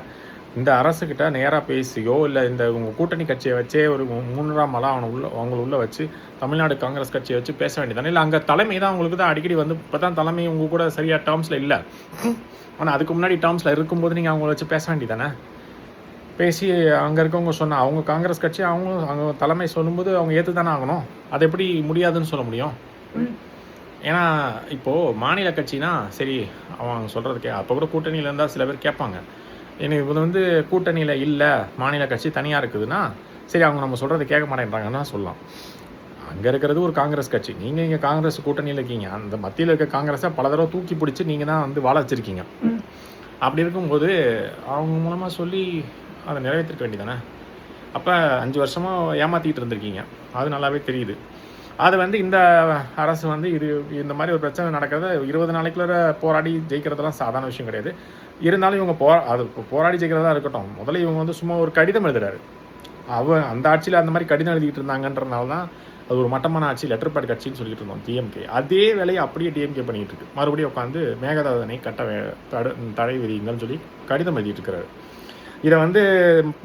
இந்த அரசுக்கிட்ட நேராக பேசியோ இல்லை இந்த உங்கள் கூட்டணி கட்சியை வச்சே ஒரு 3ஆம் ஆளாக அவங்களை உள்ளே வச்சு தமிழ்நாடு காங்கிரஸ் கட்சியை வச்சு பேச வேண்டியதானே. இல்லை அங்கே தலைமை தான் உங்களுக்கு தான் அடிக்கடி வந்து இப்போ தான் தலைமை உங்கள் கூட சரியாக டேர்ம்ஸில் இல்லை, ஆனால் அதுக்கு முன்னாடி டேர்ம்ஸில் இருக்கும்போது நீங்கள் அவங்கள வச்சு பேச வேண்டியதானே. பேசி அங்கே இருக்கவங்க சொன்னால் அவங்க காங்கிரஸ் கட்சி அவங்க தலைமை சொல்லும்போது அவங்க ஏற்று தானே ஆகணும். அது எப்படி முடியாதுன்னு சொல்ல முடியும்? ஏன்னா இப்போது மாநில கட்சினா சரி அவங்க சொல்கிறதுக்கே, அப்போ கூட கூட்டணியில் இருந்தால் சில பேர் கேட்பாங்க, எனக்கு இது வந்து கூட்டணியில் இல்லை மாநில கட்சி தனியாக இருக்குதுன்னா சரி அவங்க நம்ம சொல்கிறத கேட்க மாட்டேன்றாங்கன்னா சொல்லலாம். அங்கே இருக்கிறது ஒரு காங்கிரஸ் கட்சி, நீங்கள் இங்கே காங்கிரஸ் கூட்டணியில் இருக்கீங்க, அந்த மத்தியில் இருக்க காங்கிரஸை பல தடவை தூக்கி பிடிச்சி நீங்கள் தான் வந்து வாழ வச்சுருக்கீங்க. அப்படி இருக்கும்போது அவங்க மூலமாக சொல்லி அதை நிறைவேற்றிருக்க வேண்டியதானே. அப்போ 5 வருஷமாக ஏமாற்றிக்கிட்டு இருந்திருக்கீங்க, அது நல்லாவே தெரியுது. அது வந்து இந்த அரசு வந்து இந்த மாதிரி ஒரு பிரச்சனை நடக்கிறத 20 நாளைக்குள்ள போராடி ஜெயிக்கிறதெல்லாம் சாதாரண விஷயம் கிடையாது. இருந்தாலும் இவங்க போராடி ஜெயிக்கிறதா இருக்கட்டும், முதல்ல இவங்க வந்து சும்மா ஒரு கடிதம் எழுதுறாரு. அந்த ஆட்சியில் அந்த மாதிரி கடிதம் எழுதிக்கிட்டு இருந்தாங்கன்றனால தான் அது ஒரு மட்டமான ஆட்சி, லெட்டர் பேட் கட்சின்னு சொல்லிட்டு இருந்தோம் டிஎம்கே. அதே வேலையை அப்படியே டிஎம்கே பண்ணிகிட்டு இருக்கு. மறுபடியும் உட்காந்து மேகதாதுனை தடை விதிங்கன்னு சொல்லி கடிதம் எழுதிட்டு இருக்கிறாரு. இதை வந்து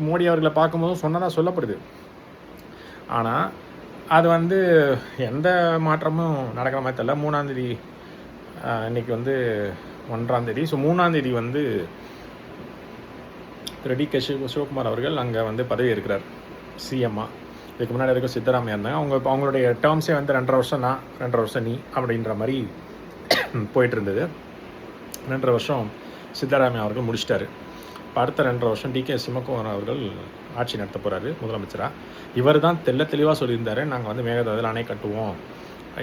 மோடி அவர்களை பார்க்கும்போதும் சொன்னதாக சொல்லப்படுது. ஆனால் அது வந்து எந்த மாற்றமும் நடக்கிற மாதிரி தெரியல. 3ஆம் தேதி இன்னைக்கு வந்து 1ஆம் தேதி. ஸோ 3ஆம் தேதி வந்து திரு சிவகுமார் அவர்கள் அங்கே வந்து பதவி இருக்கிறார் சிஎம்மா. இதுக்கு முன்னாடி இருக்க சித்தராமையா இருந்தாங்க. அவங்களுடைய டேர்ம்ஸே வந்து 2.5 வருஷம் நான் 2.5 வருஷம் நீ அப்படின்ற மாதிரி போயிட்டு இருந்தது. 2.5 வருஷம் சித்தராமையா அவர்கள் முடிச்சிட்டாரு. இப்போ அடுத்த 2.5 வருஷம் டிகே சிவகுமார் அவர்கள் ஆட்சி நடத்த போகிறாரு முதலமைச்சராக. இவர் தான் தெளிவாக சொல்லியிருந்தார், நாங்கள் வந்து மேகதாதுல அணை கட்டுவோம்,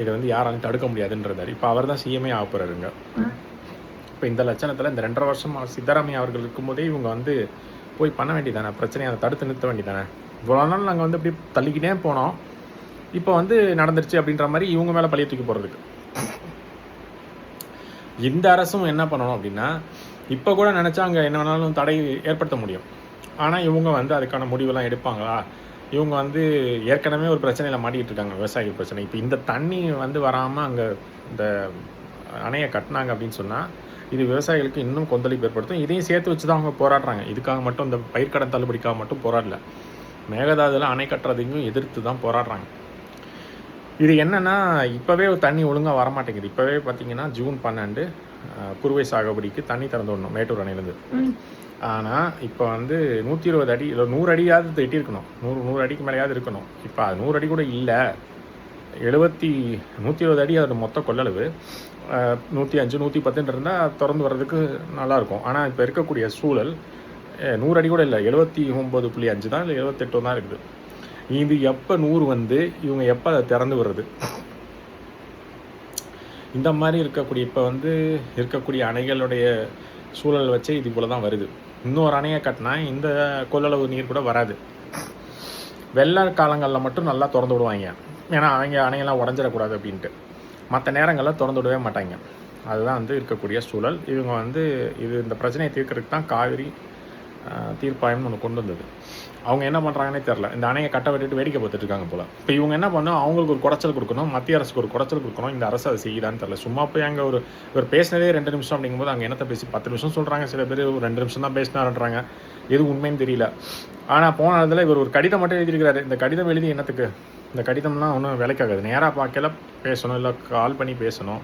இதை வந்து யாராலையும் தடுக்க முடியாதுன்றார். இப்போ அவர் தான் சிஎம்ஏ ஆக போகிறாருங்க. இப்போ இந்த லட்சணத்தில் இந்த 2.5 வருஷம் சித்தராமையா அவர்கள் இருக்கும்போதே இவங்க வந்து போய் பண்ண வேண்டியதானே, பிரச்சனையை அதை தடுத்து நிறுத்த வேண்டியதானே. இவ்வளோ நாள் நாங்கள் வந்து அப்படி தள்ளிக்கிட்டே போனோம், இப்போ வந்து நடந்துருச்சு அப்படின்ற மாதிரி இவங்க மேலே பழிய தூக்கி போகிறதுக்கு. இந்த அரசும் என்ன பண்ணணும் அப்படின்னா, இப்போ கூட நினச்சா அங்கே என்ன வேணாலும் தடை ஏற்படுத்த முடியும். ஆனால் இவங்க வந்து அதுக்கான முடிவெல்லாம் எடுப்பாங்களா? இவங்க வந்து ஏற்கனவே ஒரு பிரச்சனையில் மாட்டிகிட்டு இருக்காங்க, விவசாய பிரச்சனை. இப்போ இந்த தண்ணி வந்து வராமல் அங்கே இந்த அணையை கட்டினாங்க அப்படின்னு சொன்னால் இது விவசாயிகளுக்கு இன்னும் கொந்தளிப்பு ஏற்படுத்தும். இதையும் சேர்த்து வச்சு தான் அவங்க போராடுறாங்க. இதுக்காக மட்டும் இந்த பயிர்க்கடன் தள்ளுபடிக்காக மட்டும் போராடல, மேகதாதுல அணை கட்டுறதையும் எதிர்த்து தான் போராடுறாங்க. இது என்னென்னா, இப்போவே தண்ணி ஒழுங்காக வரமாட்டேங்குது. இப்போவே பார்த்தீங்கன்னா ஜூன் 12 குறுவை சாகுபடிக்கு தண்ணி திறந்து விடணும் மேட்டூர் அணையிலேருந்து. ஆனால் இப்போ வந்து 120 அடி இல்லை 100 அடியாவது எட்டியிருக்கணும், 100 அடிக்கு மேலேயாவது இருக்கணும். இப்போ அது 100 அடி கூட இல்லை, 120 அடி அதோட மொத்த கொள்ளளவு. 105 110 இருந்தால் திறந்து வர்றதுக்கு நல்லாயிருக்கும். ஆனால் இப்போ இருக்கக்கூடிய சூழல் 100 அடி கூட இல்லை, 79.5 தான், இல்லை 78 தான் இருக்குது. இது எப்போ 100 வந்து இவங்க எப்போ அதை திறந்து வர்றது? இந்த மாதிரி இருக்கக்கூடிய இப்போ வந்து இருக்கக்கூடிய அணைகளுடைய சூழல் வச்சே இது போல தான் வருது. இன்னொரு அணையை கட்டினா இந்த கொள்ளளவு நீர் கூட வராது. வெள்ள காலங்களில் மட்டும் நல்லா திறந்து விடுவாங்க, ஏன்னா அவங்க அணையெல்லாம் உடஞ்சிடக்கூடாது அப்படின்ட்டு. மற்ற நேரங்களில் திறந்து விடவே மாட்டாங்க. அதுதான் வந்து இருக்கக்கூடிய சூழல். இவங்க வந்து இந்த பிரச்சனையை தீர்க்கறதுக்கு தான் காவிரி தீர்ப்பாயம்னு ஒன்று கொண்டு வந்தது. அவங்க என்ன பண்ணுறாங்கன்னே தெரில. இந்த அணையை கட்ட விட்டுட்டு வேடிக்கை பார்த்துட்டு இருக்காங்க போல். இப்போ இவங்க என்ன பண்ணணும், அவங்களுக்கு ஒரு குடைச்சல் கொடுக்கணும், மத்திய அரசுக்கு ஒரு குடைச்சல் கொடுக்கணும். இந்த அரசு அதை செய்யுதான்னு தெரில. சும்மா போய் அங்கே இவர் பேசினதே 2 நிமிஷம் அப்படிங்கும்போது அங்கே என்னத்தை பேசி 10 நிமிஷம் சொல்கிறாங்க. சில பேர் 2 நிமிஷம் தான் பேசினாருன்றாங்க. எது உண்மைன்னு தெரியல. ஆனால் போன இடத்துல இவர் ஒரு கடிதம் மட்டும் எழுதியிருக்கிறாரு. இந்த கடிதம் எழுதி என்னத்துக்கு? இந்த கடிதம்லாம் ஒன்றும் வேலைக்காகாது. நேராக பார்க்கல பேசணும், இல்லை கால் பண்ணி பேசணும்.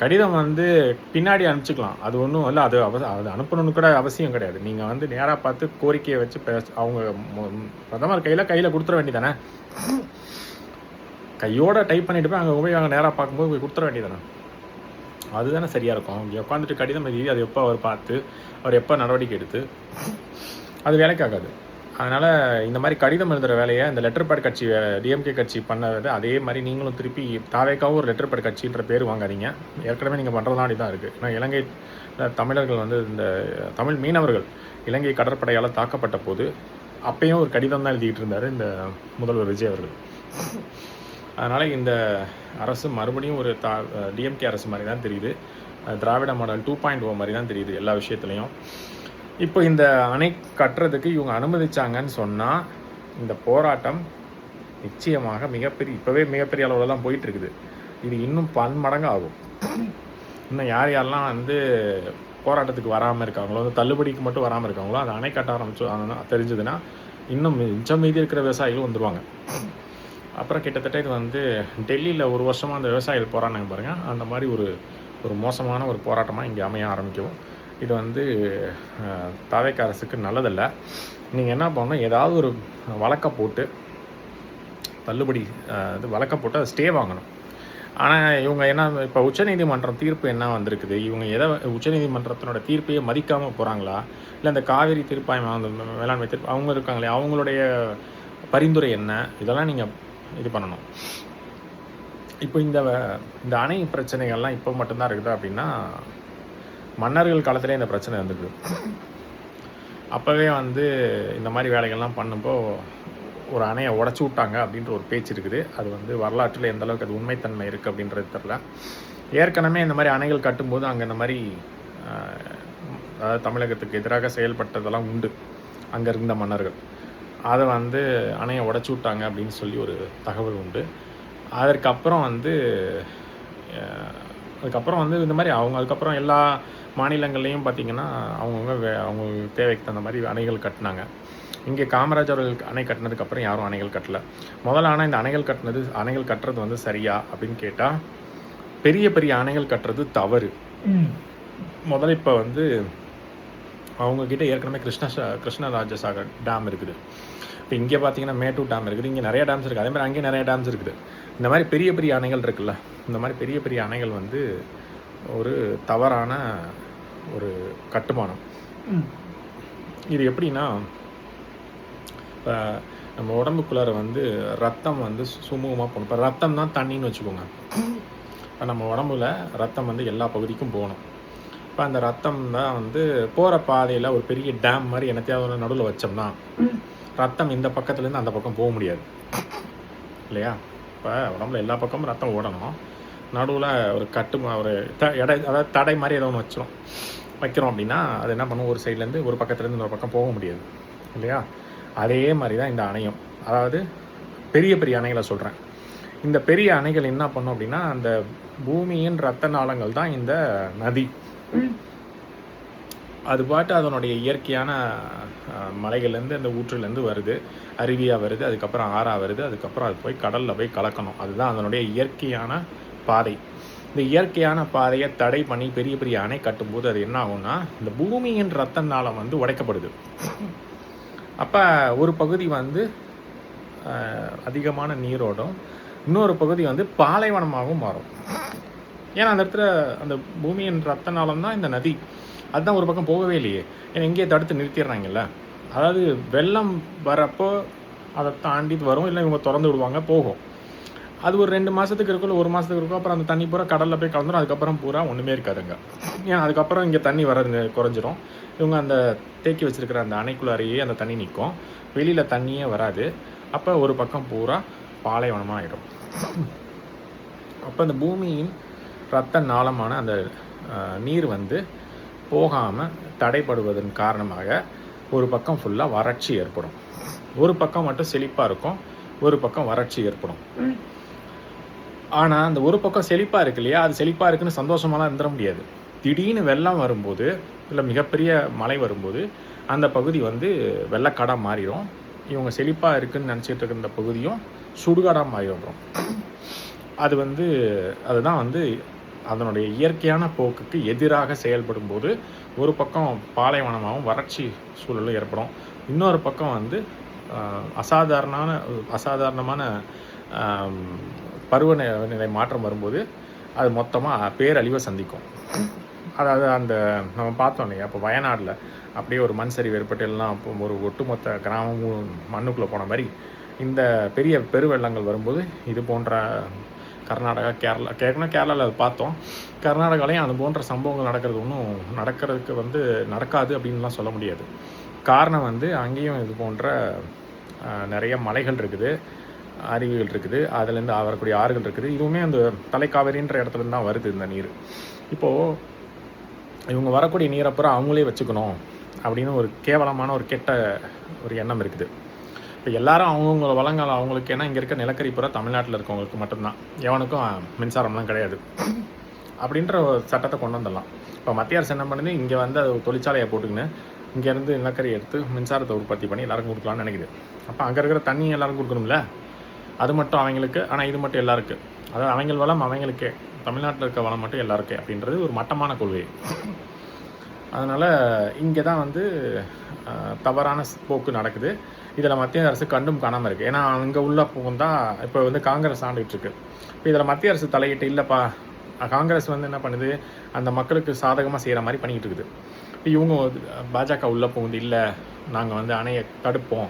கடிதம் வந்து பின்னாடி அனுப்பிச்சிக்கலாம், அது ஒன்றும் இல்லை. அது அனுப்பணும்னு கூட அவசியம் கிடையாது. நீங்கள் வந்து நேராக பார்த்து கோரிக்கையை வச்சு அவங்க பிரதமர் கையில் கொடுத்துட வேண்டியதானே. கையோட டைப் பண்ணிட்டு போய் அங்கே நேராக பார்க்கும்போது போய் கொடுத்துட வேண்டியதானே. அதுதானே சரியாக இருக்கும். இங்கே உட்காந்துட்டு கடிதம் எழுதி அது எப்போ அவர் பார்த்து அவர் எப்போ நடவடிக்கை எடுத்து அது வேலைக்காகாது. அதனால் இந்த மாதிரி கடிதம் எழுதுகிற வேலையை இந்த லெட்டர் பேட் கட்சி டிஎம்கே கட்சி பண்ணது அதே மாதிரி நீங்களும் திருப்பி தாவேக்காவும் ஒரு லெட்டர் பேட் கட்சின்ற பேர் வாங்காதீங்க. ஏற்கனவே நீங்கள் பண்ணுறதுலாம் அப்படி தான் இருக்குது. ஏன்னா இலங்கை தமிழர்கள் வந்து இந்த தமிழ் மீனவர்கள் இலங்கை கடற்படையால் தாக்கப்பட்ட போது அப்பயும் ஒரு கடிதம் தான் எழுதிக்கிட்டு இருந்தார் இந்த முதல்வர் விஜய் அவர்கள். அதனால் இந்த அரசு மறுபடியும் ஒரு டிஎம்கே அரசு மாதிரி தான் தெரியுது. திராவிட மாடல் 2.0 மாதிரி தான் தெரியுது எல்லா விஷயத்துலையும். இப்போ இந்த அணை கட்டுறதுக்கு இவங்க அனுமதிச்சாங்கன்னு சொன்னால் இந்த போராட்டம் நிச்சயமாக இப்போவே மிகப்பெரிய அளவில் தான் போயிட்டுருக்குது. இது இன்னும் பன்மடங்கு ஆகும். இன்னும் யாரெல்லாம் வந்து போராட்டத்துக்கு வராமல் இருக்காங்களோ, அந்த தள்ளுபடிக்கு மட்டும் வராமல் இருக்காங்களோ, அந்த அணை கட்ட ஆரம்பிச்சு தெரிஞ்சதுன்னா இன்னும் மிச்சம் மீதி இருக்கிற விவசாயிகளும் வந்துடுவாங்க. அப்புறம் கிட்டத்தட்ட இது வந்து டெல்லியில் ஒரு வருஷமாக அந்த விவசாயிகள் போராடினாங்க பாருங்கள், அந்த மாதிரி ஒரு மோசமான ஒரு போராட்டமாக இங்கே அமைய ஆரம்பிக்கும். இது வந்து தாவேக்கா அரசுக்கு நல்லதில்லை. நீங்கள் என்ன பண்ணணும், ஏதாவது ஒரு வழக்கை போட்டு தள்ளுபடி வழக்கை போட்டு அதை ஸ்டே வாங்கணும். ஆனால் இவங்க என்ன, இப்போ உச்சநீதிமன்றம் தீர்ப்பு என்ன வந்திருக்குது, இவங்க உச்சநீதிமன்றத்தினோட தீர்ப்பையே மதிக்காமல் போகிறாங்களா, இல்லை இந்த காவிரி தீர்ப்பாயம் அந்த வேளாண்மை தீர்ப்பு அவங்க இருக்காங்களே அவங்களுடைய பரிந்துரை என்ன, இதெல்லாம் நீங்கள் இது பண்ணணும். இப்போ இந்த அணை பிரச்சனைகள்லாம் இப்போ மட்டும்தான் இருக்குதா அப்படின்னா, மன்னர்கள் காலத்திலே இந்த பிரச்சனை இருந்துக்குது. அப்போவே வந்து இந்த மாதிரி வேலைகள்லாம் பண்ணும்போ ஒரு அணையை உடச்சி விட்டாங்க அப்படின்ற ஒரு பேச்சு இருக்குது. அது வந்து வரலாற்றில் எந்த அளவுக்கு அது உண்மைத்தன்மை இருக்குது அப்படின்றது தெரில. ஏற்கனவே இந்த மாதிரி அணைகள் கட்டும்போது அங்கே இந்த மாதிரி அதாவது தமிழகத்துக்கு எதிராக செயல்பட்டதெல்லாம் உண்டு. அங்கே இருந்த மன்னர்கள் அதை வந்து அணையை உடச்சி விட்டாங்க அப்படின்னு சொல்லி ஒரு தகவல் உண்டு. அதுக்கப்புறம் வந்து இந்த மாதிரி அதுக்கப்புறம் எல்லா மாநிலங்கள்லேயும் பார்த்திங்கன்னா அவங்க தேவைக்கு தகுந்த மாதிரி அணைகள் கட்டினாங்க. இங்கே காமராஜர் அணை கட்டினதுக்கப்புறம் யாரும் அணைகள் கட்டலை. முதல்ல ஆனால் இந்த அணைகள் கட்டுறது வந்து சரியா அப்படின்னு கேட்டால், பெரிய பெரிய அணைகள் கட்டுறது தவறு. முதல்ல இப்போ வந்து அவங்கக்கிட்ட ஏற்கனவே கிருஷ்ணராஜசாகர் டேம் இருக்குது. இப்போ இங்கே பார்த்தீங்கன்னா மேட்டூர் டேம் இருக்குது, இங்கே நிறைய டேம்ஸ் இருக்குது. அதே மாதிரி அங்கேயும் நிறைய டேம்ஸ் இருக்குது. இந்த மாதிரி பெரிய பெரிய அணைகள் இருக்குல்ல, இந்த மாதிரி பெரிய பெரிய அணைகள் வந்து ஒரு தவறான ஒரு கட்டுமானம். இது எப்படின்னா, இப்போ நம்ம உடம்புக்குள்ளார வந்து ரத்தம் வந்து சுமூகமாக போகணும். இப்போ ரத்தம் தான் தண்ணின்னு வச்சுக்கோங்க. இப்போ நம்ம உடம்புல ரத்தம் வந்து எல்லா பகுதிக்கும் போகணும். இப்போ அந்த ரத்தம் தான் வந்து போகிற பாதையில் ஒரு பெரிய டேம் மாதிரி என்னத்தையாவது நடுவில் வச்சோம்னா ரத்தம் இந்த பக்கத்துலேருந்து அந்த பக்கம் போக முடியாது இல்லையா. இப்போ உடம்புல எல்லா பக்கமும் ரத்தம் ஓடணும். நடுவில் ஒரு அதாவது தடை மாதிரி ஏதோ ஒன்று வைக்கிறோம் அப்படின்னா அது என்ன பண்ணும், ஒரு சைட்லேருந்து ஒரு பக்கத்துலேருந்து இன்னொரு பக்கம் போக முடியாது இல்லையா. அதே மாதிரி தான் இந்த அணையும். அதாவது பெரிய பெரிய அணைகளை சொல்கிறேன். இந்த பெரிய அணைகள் என்ன பண்ணும் அப்படின்னா, அந்த பூமியின் ரத்த நாளங்கள் தான் இந்த நதி. அது பாட்டு அதனுடைய இயற்கையான மலைகள்லேருந்து அந்த ஊற்றுலேருந்து வருது, அருவியாக வருது, அதுக்கப்புறம் ஆறாக வருது, அதுக்கப்புறம் அது போய் கடலில் போய் கலக்கணும். அதுதான் அதனுடைய இயற்கையான பாதை. இந்த இயற்கையான பாதையை தடை பண்ணி பெரிய பெரிய அணை கட்டும்போது அது என்ன ஆகும்னா, இந்த பூமியின் ரத்த நாளம் வந்து உடைக்கப்படுது. அப்போ ஒரு பகுதி வந்து அதிகமான நீரோடும், இன்னொரு பகுதி வந்து பாலைவனமாகவும் மாறும். ஏன்னா அந்த இடத்துல அந்த பூமியின் ரத்த நாளம் தான் இந்த நதி. அதுதான் ஒரு பக்கம் போகவே இல்லையே, ஏன்னா எங்கேயே தடுத்து நிறுத்திடுறாங்கல்ல. அதாவது வெள்ளம் வரப்போ அதை தாண்டி வரும், இல்லை இவங்க திறந்து விடுவாங்க போகும். அது ஒரு 2 மாதத்துக்கு இருக்கும், இல்லை 1 மாதத்துக்கு இருக்கும். அப்புறம் அந்த தண்ணி பூரா கடலில் போய் கலந்துடும். அதுக்கப்புறம் பூரா ஒன்றுமே இருக்காதுங்க. ஏன் அதுக்கப்புறம் இங்கே தண்ணி வர்றது குறைஞ்சிரும். இவங்க அந்த தேக்கி வச்சுருக்கிற அந்த அணைக்குள்ளாரையே அந்த தண்ணி நிற்கும், வெளியில் தண்ணியே வராது. அப்போ ஒரு பக்கம் பூரா பாலைவனமாக ஆகிடும். அப்போ அந்த பூமியின் இரத்த நாளமான அந்த நீர் வந்து போகாமல் தடைப்படுவதன் காரணமாக ஒரு பக்கம் ஃபுல்லாக வறட்சி ஏற்படும். ஒரு பக்கம் மட்டும் செழிப்பாக இருக்கும், ஒரு பக்கம் வறட்சி ஏற்படும். ஆனால் அந்த ஒரு பக்கம் செழிப்பாக இருக்கு இல்லையா, அது செழிப்பாக இருக்குன்னு சந்தோஷமாலாம் இருந்துட முடியாது. திடீர்னு வெள்ளம் வரும்போது, இல்லை மிகப்பெரிய மழை வரும்போது அந்த பகுதி வந்து வெள்ளக்காடாக மாறிடும். இவங்க செழிப்பாக இருக்குதுன்னு நினச்சிட்டு இருக்கிற இந்த பகுதியும் சுடுகாடாக மாறி வந்துடும். அது வந்து அதுதான் வந்து அதனுடைய இயற்கையான போக்குக்கு எதிராக செயல்படும் போது ஒரு பக்கம் பாலைவனமாகவும் வறட்சி சூழலும் ஏற்படும். இன்னொரு பக்கம் வந்து அசாதாரணமான பருவநிலை மாற்றம் வரும்போது அது மொத்தமாக பேரழிவை சந்திக்கும். அதாவது அந்த நம்ம பார்த்தோம் இல்லையா, அப்போ வயநாட்டில் அப்படியே ஒரு மண் சரிவு ஏற்பட்டு எல்லாம் அப்போ ஒரு ஒட்டுமொத்த கிராமமும் மண்ணுக்குள்ளே போன மாதிரி இந்த பெரிய பெருவெள்ளங்கள் வரும்போது இது போன்ற கர்நாடகா, கேரளாவில் அது பார்த்தோம். கர்நாடகாலையும் அது போன்ற சம்பவங்கள் நடக்கிறதுக்கு வந்து நடக்காது அப்படின்லாம் சொல்ல முடியாது. காரணம் வந்து அங்கேயும் இது போன்ற நிறைய மலைகள் இருக்குது, அருவிகள் இருக்குது, அதுலேருந்து வரக்கூடிய ஆறுகள் இருக்குது. இதுவுமே அந்த தலைக்காவேரின்ற இடத்துலேருந்து தான் வருது இந்த நீர். இப்போது இவங்க வரக்கூடிய நீரை பூரா அவங்களே வச்சுக்கணும் அப்படின்னு ஒரு கேவலமான ஒரு கெட்ட ஒரு எண்ணம் இருக்குது. இப்போ எல்லாரும் அவங்கவுங்கள வளங்கள் அவங்களுக்கு, ஏன்னா இங்கே இருக்க நிலக்கரி பூரா தமிழ்நாட்டில் இருக்கவங்களுக்கு மட்டும்தான், எவனுக்கும் மின்சாரம்லாம் கிடையாது அப்படின்ற ஒரு சட்டத்தை கொண்டு வந்துடலாம். இப்போ மத்திய அரசு என்ன பண்ணுது, இங்கே வந்து அது தொழிற்சாலையை போட்டுக்கின்னு இங்கேருந்து நிலக்கரி எடுத்து மின்சாரத்தை உற்பத்தி பண்ணி எல்லாருக்கும் கொடுக்கலான்னு நினைக்குது. அப்போ அங்கே இருக்கிற தண்ணி எல்லாருக்கும் கொடுக்கணும்ல, அது மட்டும் அவங்களுக்கு, ஆனால் இது மட்டும் எல்லாருக்கு, அதாவது அவங்க வளம் அவங்களுக்கே, தமிழ்நாட்டில் இருக்க வளம் மட்டும் எல்லாருக்கே அப்படின்றது ஒரு மட்டமான கொள்கை. அதனால் இங்கே தான் வந்து தவறான போக்கு நடக்குது. இதில் மத்திய அரசு கண்டும் காணாமல் இருக்குது. ஏன்னா அங்கே உள்ள போகுந்தான் இப்போ வந்து காங்கிரஸ் ஆண்டுகிட்டு இருக்கு. இப்போ இதில் மத்திய அரசு தலையிட்டு இல்லைப்பா, காங்கிரஸ் வந்து என்ன பண்ணுது, அந்த மக்களுக்கு சாதகமாக செய்கிற மாதிரி பண்ணிக்கிட்டு இருக்குது. இப்போ இவங்க பாஜக உள்ளே போகுது, இல்லை நாங்கள் வந்து அணையை தடுப்போம்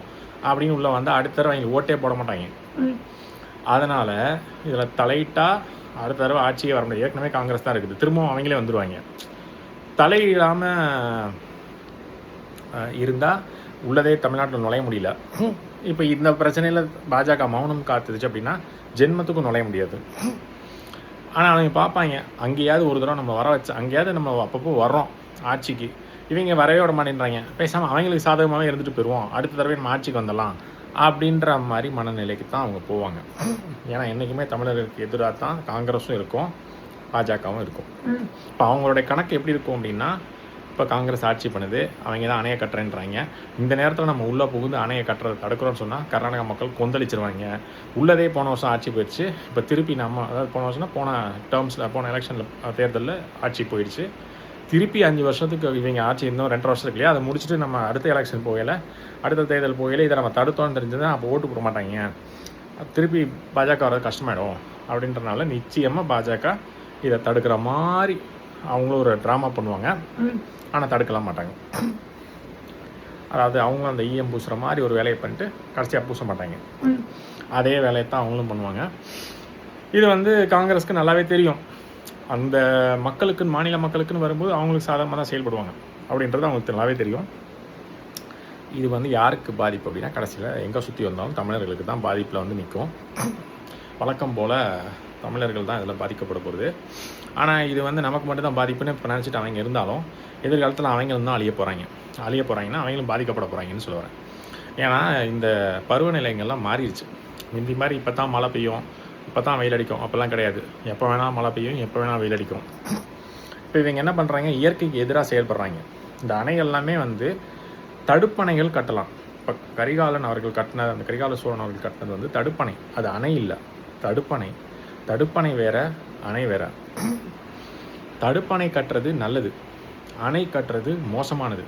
அப்படின்னு உள்ளே வந்தால் அடுத்த தடவை அவங்க ஓட்டே போட மாட்டாங்க. அதனால் இதில் தலையிட்டால் அடுத்த தடவை ஆட்சியே வர முடியாது. ஏற்கனவே காங்கிரஸ் தான் இருக்குது, திரும்பவும் அவங்களே வந்துடுவாங்க. தலையிடாமல் இருந்தால் உள்ளதே தமிழ்நாட்டில் நுழைய முடியல. இப்போ இந்த பிரச்சனையில் பாஜக மௌனம் காத்துச்சு அப்படின்னா ஜென்மத்துக்கும் நுழைய முடியாது. ஆனால் அவங்க பார்ப்பாங்க, அங்கேயாவது ஒரு தடவை நம்ம வர வச்சு, அங்கேயாவது நம்ம அப்பப்போ வர்றோம் ஆட்சிக்கு, இவங்க வரவே விட மாட்டேன்றாங்க, பேசாமல் அவங்களுக்கு சாதகமாகவே இருந்துட்டு போயிடுவோம், அடுத்த தடவை நம்ம ஆட்சிக்கு வந்துடலாம் அப்படின்ற மாதிரி மனநிலைக்கு தான் அவங்க போவாங்க. ஏன்னா என்றைக்குமே தமிழர்களுக்கு எதிராக தான் காங்கிரஸும் இருக்கும், பாஜகவும் இருக்கும். இப்போ அவங்களுடைய கணக்கு எப்படி இருக்கும் அப்படின்னா, இப்போ காங்கிரஸ் ஆட்சி பண்ணுது, அவங்க தான் அணையை கட்டுறேன்றாங்க. இந்த நேரத்தில் நம்ம உள்ளே புகுந்து அணையை கட்டுறதை தடுக்கிறோன்னு சொன்னால் கர்நாடகா மக்கள் கொந்தளிச்சிருவாங்க. உள்ளதே போன வருஷம் ஆட்சி போயிடுச்சு, இப்போ திருப்பி நம்ம, அதாவது போன வருஷம்னா போன எலெக்ஷனில் தேர்தலில் ஆட்சி போயிடுச்சு, திருப்பி 5 வருஷத்துக்கு இவங்க ஆட்சி இன்னும் 2.5 வருஷத்துக்கு இல்லையா, அதை முடிச்சுட்டு நம்ம அடுத்த எலெக்ஷன் போகல, அடுத்த தேர்தல் போகல, இதை நம்ம தடுத்தோன்னு தெரிஞ்சதுன்னா அப்போ ஓட்டு போட மாட்டாங்க, திருப்பி பாஜக வர்றது கஷ்டமாயிடும். அப்படின்றனால நிச்சயமாக பாஜக இதை தடுக்கிற மாதிரி அவங்களும் ஒரு ட்ராமா பண்ணுவாங்க, ஆனால் தடுக்கலாம் மாட்டாங்க. அதாவது அவங்களும் அந்த ஈயம் பூசுகிற மாதிரி ஒரு வேலையை பண்ணிட்டு கடைசியாக பூச மாட்டாங்க. அதே வேலையை தான் அவங்களும் பண்ணுவாங்க. இது வந்து காங்கிரஸ்க்கு நல்லாவே தெரியும். அந்த மக்களுக்குன்னு, மாநில மக்களுக்குன்னு வரும்போது அவங்களுக்கு சாதாரணமாக தான் செயல்படுவாங்க அப்படின்றது அவங்களுக்கு நல்லாவே தெரியும். இது வந்து யாருக்கு பாதிப்பு அப்படின்னா, கடைசியில் எங்கே சுற்றி வந்தாலும் தமிழர்களுக்கு தான் பாதிப்பில் வந்து நிற்கும். வழக்கம் போல் தமிழர்கள் தான் இதில் பாதிக்கப்பட போகிறது. ஆனால் இது வந்து நமக்கு மட்டும்தான் பாதிப்புன்னு இப்போ நினச்சிட்டு அவங்க இருந்தாலும் எதிர்காலத்தில் அவங்களும் தான் அழிய போகிறாங்கன்னா அவங்களும் பாதிக்கப்பட போகிறாங்கன்னு சொல்லுவாங்க. ஏன்னா இந்த பருவநிலைங்கள்லாம் மாறிடுச்சு. முந்தி மாதிரி இப்போ தான் மழை பெய்யும், இப்போ தான் வெயில் அடிக்கும், அப்போல்லாம் கிடையாது. எப்போ வேணால் மழை பெய்யும், எப்போ வேணால் வெயில் அடிக்கும். இப்போ இவங்க என்ன பண்ணுறாங்க, இயற்கைக்கு எதிராக செயல்படுறாங்க. இந்த அணைகள் எல்லாமே வந்து தடுப்பணைகள் கட்டலாம். இப்போ கரிகாலன் அவர்கள் கட்டின, அந்த கரிகால சோழன் அவர்கள் கட்டினது வந்து தடுப்பணை, அது அணை இல்லை, தடுப்பணை. தடுப்பணை வேற, அணை வேற. தடுப்பணை கட்டுறது நல்லது, அணை கட்டுறது மோசமானது.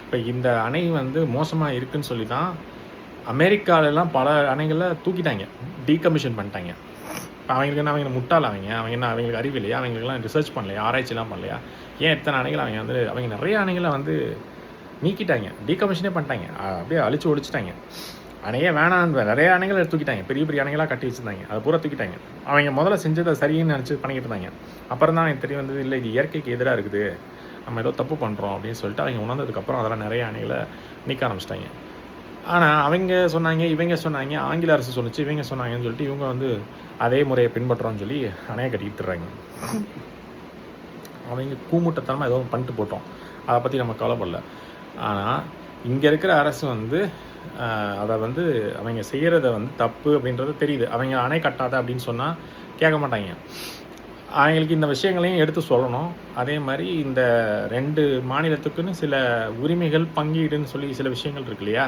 இப்போ இந்த அணை வந்து மோசமாக இருக்குன்னு சொல்லி தான் அமெரிக்காலெல்லாம் பல அணைகளில் தூக்கிட்டாங்க, டீகமிஷன் பண்ணிட்டாங்க. இப்போ அவங்க முட்டாள், அவங்களுக்கு அறிவு இல்லையா, அவங்களுக்குலாம் ரிசர்ச் பண்ணலையா, ஆராய்ச்சிலாம் பண்ணலையா, ஏன் எத்தனை அணைகள் அவங்க நிறைய அணைகளை வந்து நீக்கிட்டாங்க, டீகமிஷனே பண்ணிட்டாங்க, அப்படியே ஒழிச்சிட்டாங்க. அணையே வேணான்னு நிறைய அணைகள் எடுத்து தூக்கிட்டாங்க, பெரிய பெரிய அணைகளாக கட்டி வச்சுருந்தாங்க, அதை பூரா தூக்கிட்டாங்க. அவங்க முதல்ல செஞ்சதை சரின்னு நினச்சி பண்ணிக்கிட்டு இருந்தாங்க. அப்புறம் தான் எனக்கு தெரிய வந்தது, இல்லை இது இயற்கைக்கு எதிராக இருக்குது, நம்ம ஏதோ தப்பு பண்ணுறோம் அப்படின்னு சொல்லிட்டு அவங்க உணர்ந்ததுக்கப்புறம் அதெல்லாம் நிறைய அணைகளை நீக்க ஆரம்பிச்சிட்டாங்க. ஆனால் அவங்க சொன்னாங்க, இவங்க சொன்னாங்க, ஆங்கில அரசு சொன்னிச்சு, இவங்க சொன்னாங்கன்னு சொல்லிட்டு இவங்க வந்து அதே முறையை பின்பற்றோன்னு சொல்லி அணையை கட்டிக்கிட்டுறாங்க. அவங்க கூமுட்டத்தனமாக ஏதோ பண்ணிட்டு போட்டோம், அதை பற்றி நம்ம கவலைப்படல. ஆனால் இங்கே இருக்கிற அரசு வந்து அதை வந்து அவங்க செய்கிறத வந்து தப்பு அப்படின்றது தெரியுது. அவங்க அணை கட்டாத அப்படின்னு சொன்னால் கேட்க மாட்டாங்க. அவங்களுக்கு இந்த விஷயங்களையும் எடுத்து சொல்லணும். அதே மாதிரி இந்த 2 மாநிலத்துக்குன்னு சில உரிமைகள், பங்கீடுன்னு சொல்லி சில விஷயங்கள் இருக்கு இல்லையா,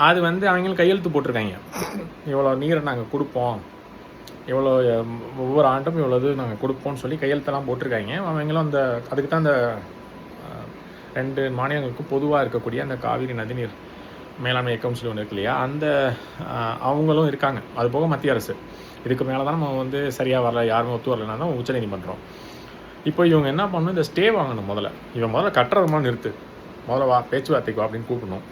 அது வந்து அவங்களும் கையெழுத்து போட்டிருக்காங்க. இவ்வளோ நீரை நாங்கள் கொடுப்போம், இவ்வளோ ஒவ்வொரு ஆண்டும் இவ்வளோது நாங்கள் கொடுப்போம்னு சொல்லி கையெழுத்தெல்லாம் போட்டிருக்காங்க. அவங்களும் அந்த அதுக்கு தான் அந்த 2 மாநிலங்களுக்கும் பொதுவாக இருக்கக்கூடிய அந்த காவிரி நதிநீர் மேலாண்மை இயக்கம் சொல்லி ஒன்று இருக்கு இல்லையா, அந்த அவங்களும் இருக்காங்க. அது போக மத்திய அரசு. இதுக்கு மேலே தான் நம்ம வந்து சரியாக வரல, யாருமே ஒத்து வரலன்னா தான் உச்சநீதிமன்றம். இப்போ இவங்க என்ன பண்ணணும், இந்த ஸ்டே வாங்கணும். இவன் முதல்ல கட்டுறதுமா நிறுத்து, முதல்ல வா பேச்சுவார்த்தைக்கு வா அப்படின்னு கூப்பிடணும்.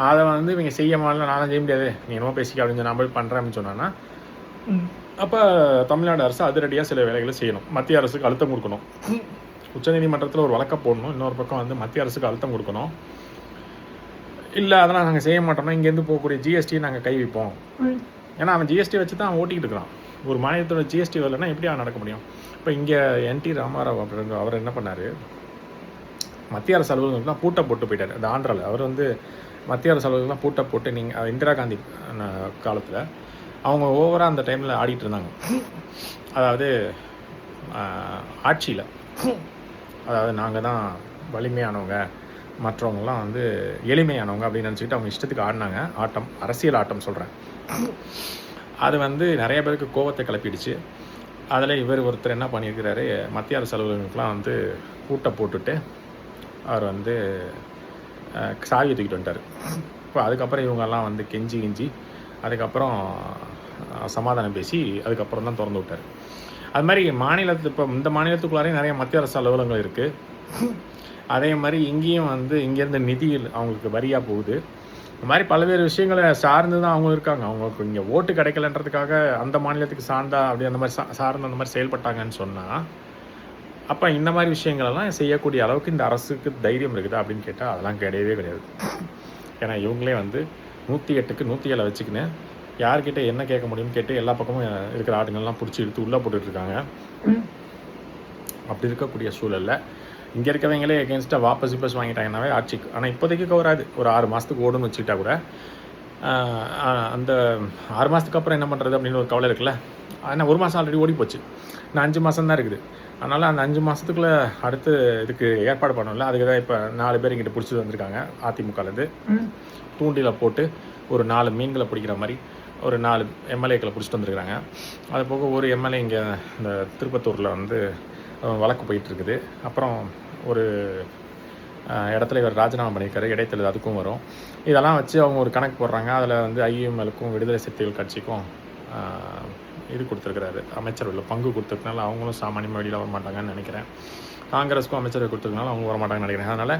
அதை வந்து இவங்க செய்ய மாடல, நானும் செய்ய முடியாது, நீ என்னமோ பேசிக்க அப்படின்னு நான் போய் பண்ணுறேன் அப்படின்னு சொன்னான்னா, அப்போ தமிழ்நாடு அரசு அதிரடியாக சில வேலைகளை செய்யணும். மத்திய அரசுக்கு அழுத்தம் கொடுக்கணும். உச்சநீதிமன்றத்தில் ஒரு வழக்கை போடணும். இன்னொரு பக்கம் வந்து மத்திய அரசுக்கு அழுத்தம் கொடுக்கணும். இல்லை அதெல்லாம் நாங்கள் செய்ய மாட்டோம்னா இங்கேருந்து போகக்கூடிய ஜிஎஸ்டியை நாங்கள் கை வைப்போம். ஏன்னா அவன் ஜிஎஸ்டி வச்சு தான் அவன் ஓட்டிக்கிட்டு இருக்கிறான். ஒரு மாநிலத்தோட ஜிஎஸ்டி வரலைன்னா எப்படி அவன் நடக்க முடியும்? இப்போ இங்கே என்டி ராமாராவ் அப்படின்ற அவர் என்ன பண்ணார், மத்திய அரசு அலுவலகங்கள்லாம் பூட்டை போட்டு போயிட்டார். அந்த ஆந்திராவில் அவர் வந்து மத்திய அரசு அலுவலகங்கள்லாம் பூட்டை போட்டு, நீங்கள் இந்திரா காந்தி காலத்தில் அவங்க ஓவராக அந்த டைமில் ஆடிட்டு இருந்தாங்க. அதாவது ஆட்சியில், அதாவது நாங்கள் தான் வலிமையானவங்க, மற்றவங்களாம் வந்து எளிமையானவங்க அப்படின்னு நினச்சிக்கிட்டு அவங்க இஷ்டத்துக்கு ஆடினாங்க. ஆட்டம், அரசியல் ஆட்டம் சொல்கிறேன். அது வந்து நிறைய பேருக்கு கோபத்தை கிளப்பிடுச்சு. அதில் இவர் ஒருத்தர் என்ன பண்ணியிருக்கிறாரு, மத்திய அரசு அலுவலகங்களுக்கெலாம் வந்து பூட்டை போட்டுட்டு அவர் வந்து சாவியை தூக்கிட்டு வந்துட்டார். இப்போ அதுக்கப்புறம் இவங்கெல்லாம் வந்து கெஞ்சி அதுக்கப்புறம் சமாதானம் பேசி அதுக்கப்புறம் தான் திறந்து விட்டார். அது மாதிரி மாநிலத்து, இப்போ இந்த மாநிலத்துக்குள்ளாரையும் நிறைய மத்திய அரசு அலுவலகங்கள் இருக்குது. அதே மாதிரி இங்கேயும் வந்து இங்கேருந்து நிதி அவங்களுக்கு வரியாக போகுது. இந்த மாதிரி பல்வேறு விஷயங்களை சார்ந்து தான் அவங்க இருக்காங்க. அவங்களுக்கு இங்கே ஓட்டு கிடைக்கலன்றதுக்காக அந்த மாநிலத்துக்கு சார்ந்தா அப்படி அந்த மாதிரி சார்ந்து அந்த மாதிரி செயல்பட்டாங்கன்னு சொன்னால், அப்போ இந்த மாதிரி விஷயங்களெல்லாம் செய்யக்கூடிய அளவுக்கு இந்த அரசுக்கு தைரியம் இருக்குதா அப்படின்னு கேட்டால் அதெல்லாம் கிடையவே கிடையாது. ஏன்னா இவங்களே வந்து 108க்கு 107 வச்சுக்கின்னு யார்கிட்ட என்ன கேட்க முடியும்னு கேட்டு எல்லா பக்கமும் இருக்கிற ஆடுங்கள்லாம் பிடிச்சி எடுத்து உள்ளே போட்டுட்ருக்காங்க. அப்படி இருக்கக்கூடிய சூழலில் இங்கே இருக்கவங்களே எகென்ஸ்டாக வாபஸ் வாங்கிட்டாங்கன்னாவே ஆட்சிக்கு. ஆனால் இப்போதைக்கு கவராது. ஒரு 6 மாதத்துக்கு ஓடுன்னு வச்சுக்கிட்டா கூட அந்த 6 மாதத்துக்கு அப்புறம் என்ன பண்ணுறது அப்படின்னு ஒரு கவலை இருக்குல்ல. ஆனால் 1 மாதம் ஆல்ரெடி ஓடி போச்சு, இன்னும் 5 மாதம் தான் இருக்குது. அதனால் அந்த 5 மாதத்துக்குள்ளே அடுத்து இதுக்கு ஏற்பாடு பண்ணல. அதுக்கு தான் இப்போ 4 பேர் இங்கிட்ட பிடிச்சிட்டு வந்திருக்காங்க. அதிமுகலேருந்து தூண்டியில் போட்டு ஒரு 4 மீன்களை பிடிக்கிற மாதிரி ஒரு 4 எம்எல்ஏக்களை பிடிச்சிட்டு வந்துருக்குறாங்க. அது போக ஒரு எம்எல்ஏ இங்கே இந்த திருப்பத்தூரில் வந்து வழக்கு போயிட்டுருக்குது. அப்புறம் ஒரு இடத்துல இவர் ராஜினாமா பண்ணியிருக்காரு, இடைத்தேர்தல் அதுக்கும் வரும். இதெல்லாம் வச்சு அவங்க ஒரு கணக்கு போடுறாங்க. அதில் வந்து ஐஎம்எலுக்கும் விடுதலை சிறுத்தைகள் கட்சிக்கும் இது கொடுத்துருக்குறாரு, அமைச்சரவையில் பங்கு கொடுத்துருக்கனால அவங்களும் சாமானியமாக வெளியில் வர மாட்டாங்கன்னு நினைக்கிறேன். காங்கிரஸுக்கும் அமைச்சரவை கொடுத்துருக்கனால அவங்க வர மாட்டாங்கன்னு நினைக்கிறேன். அதனால்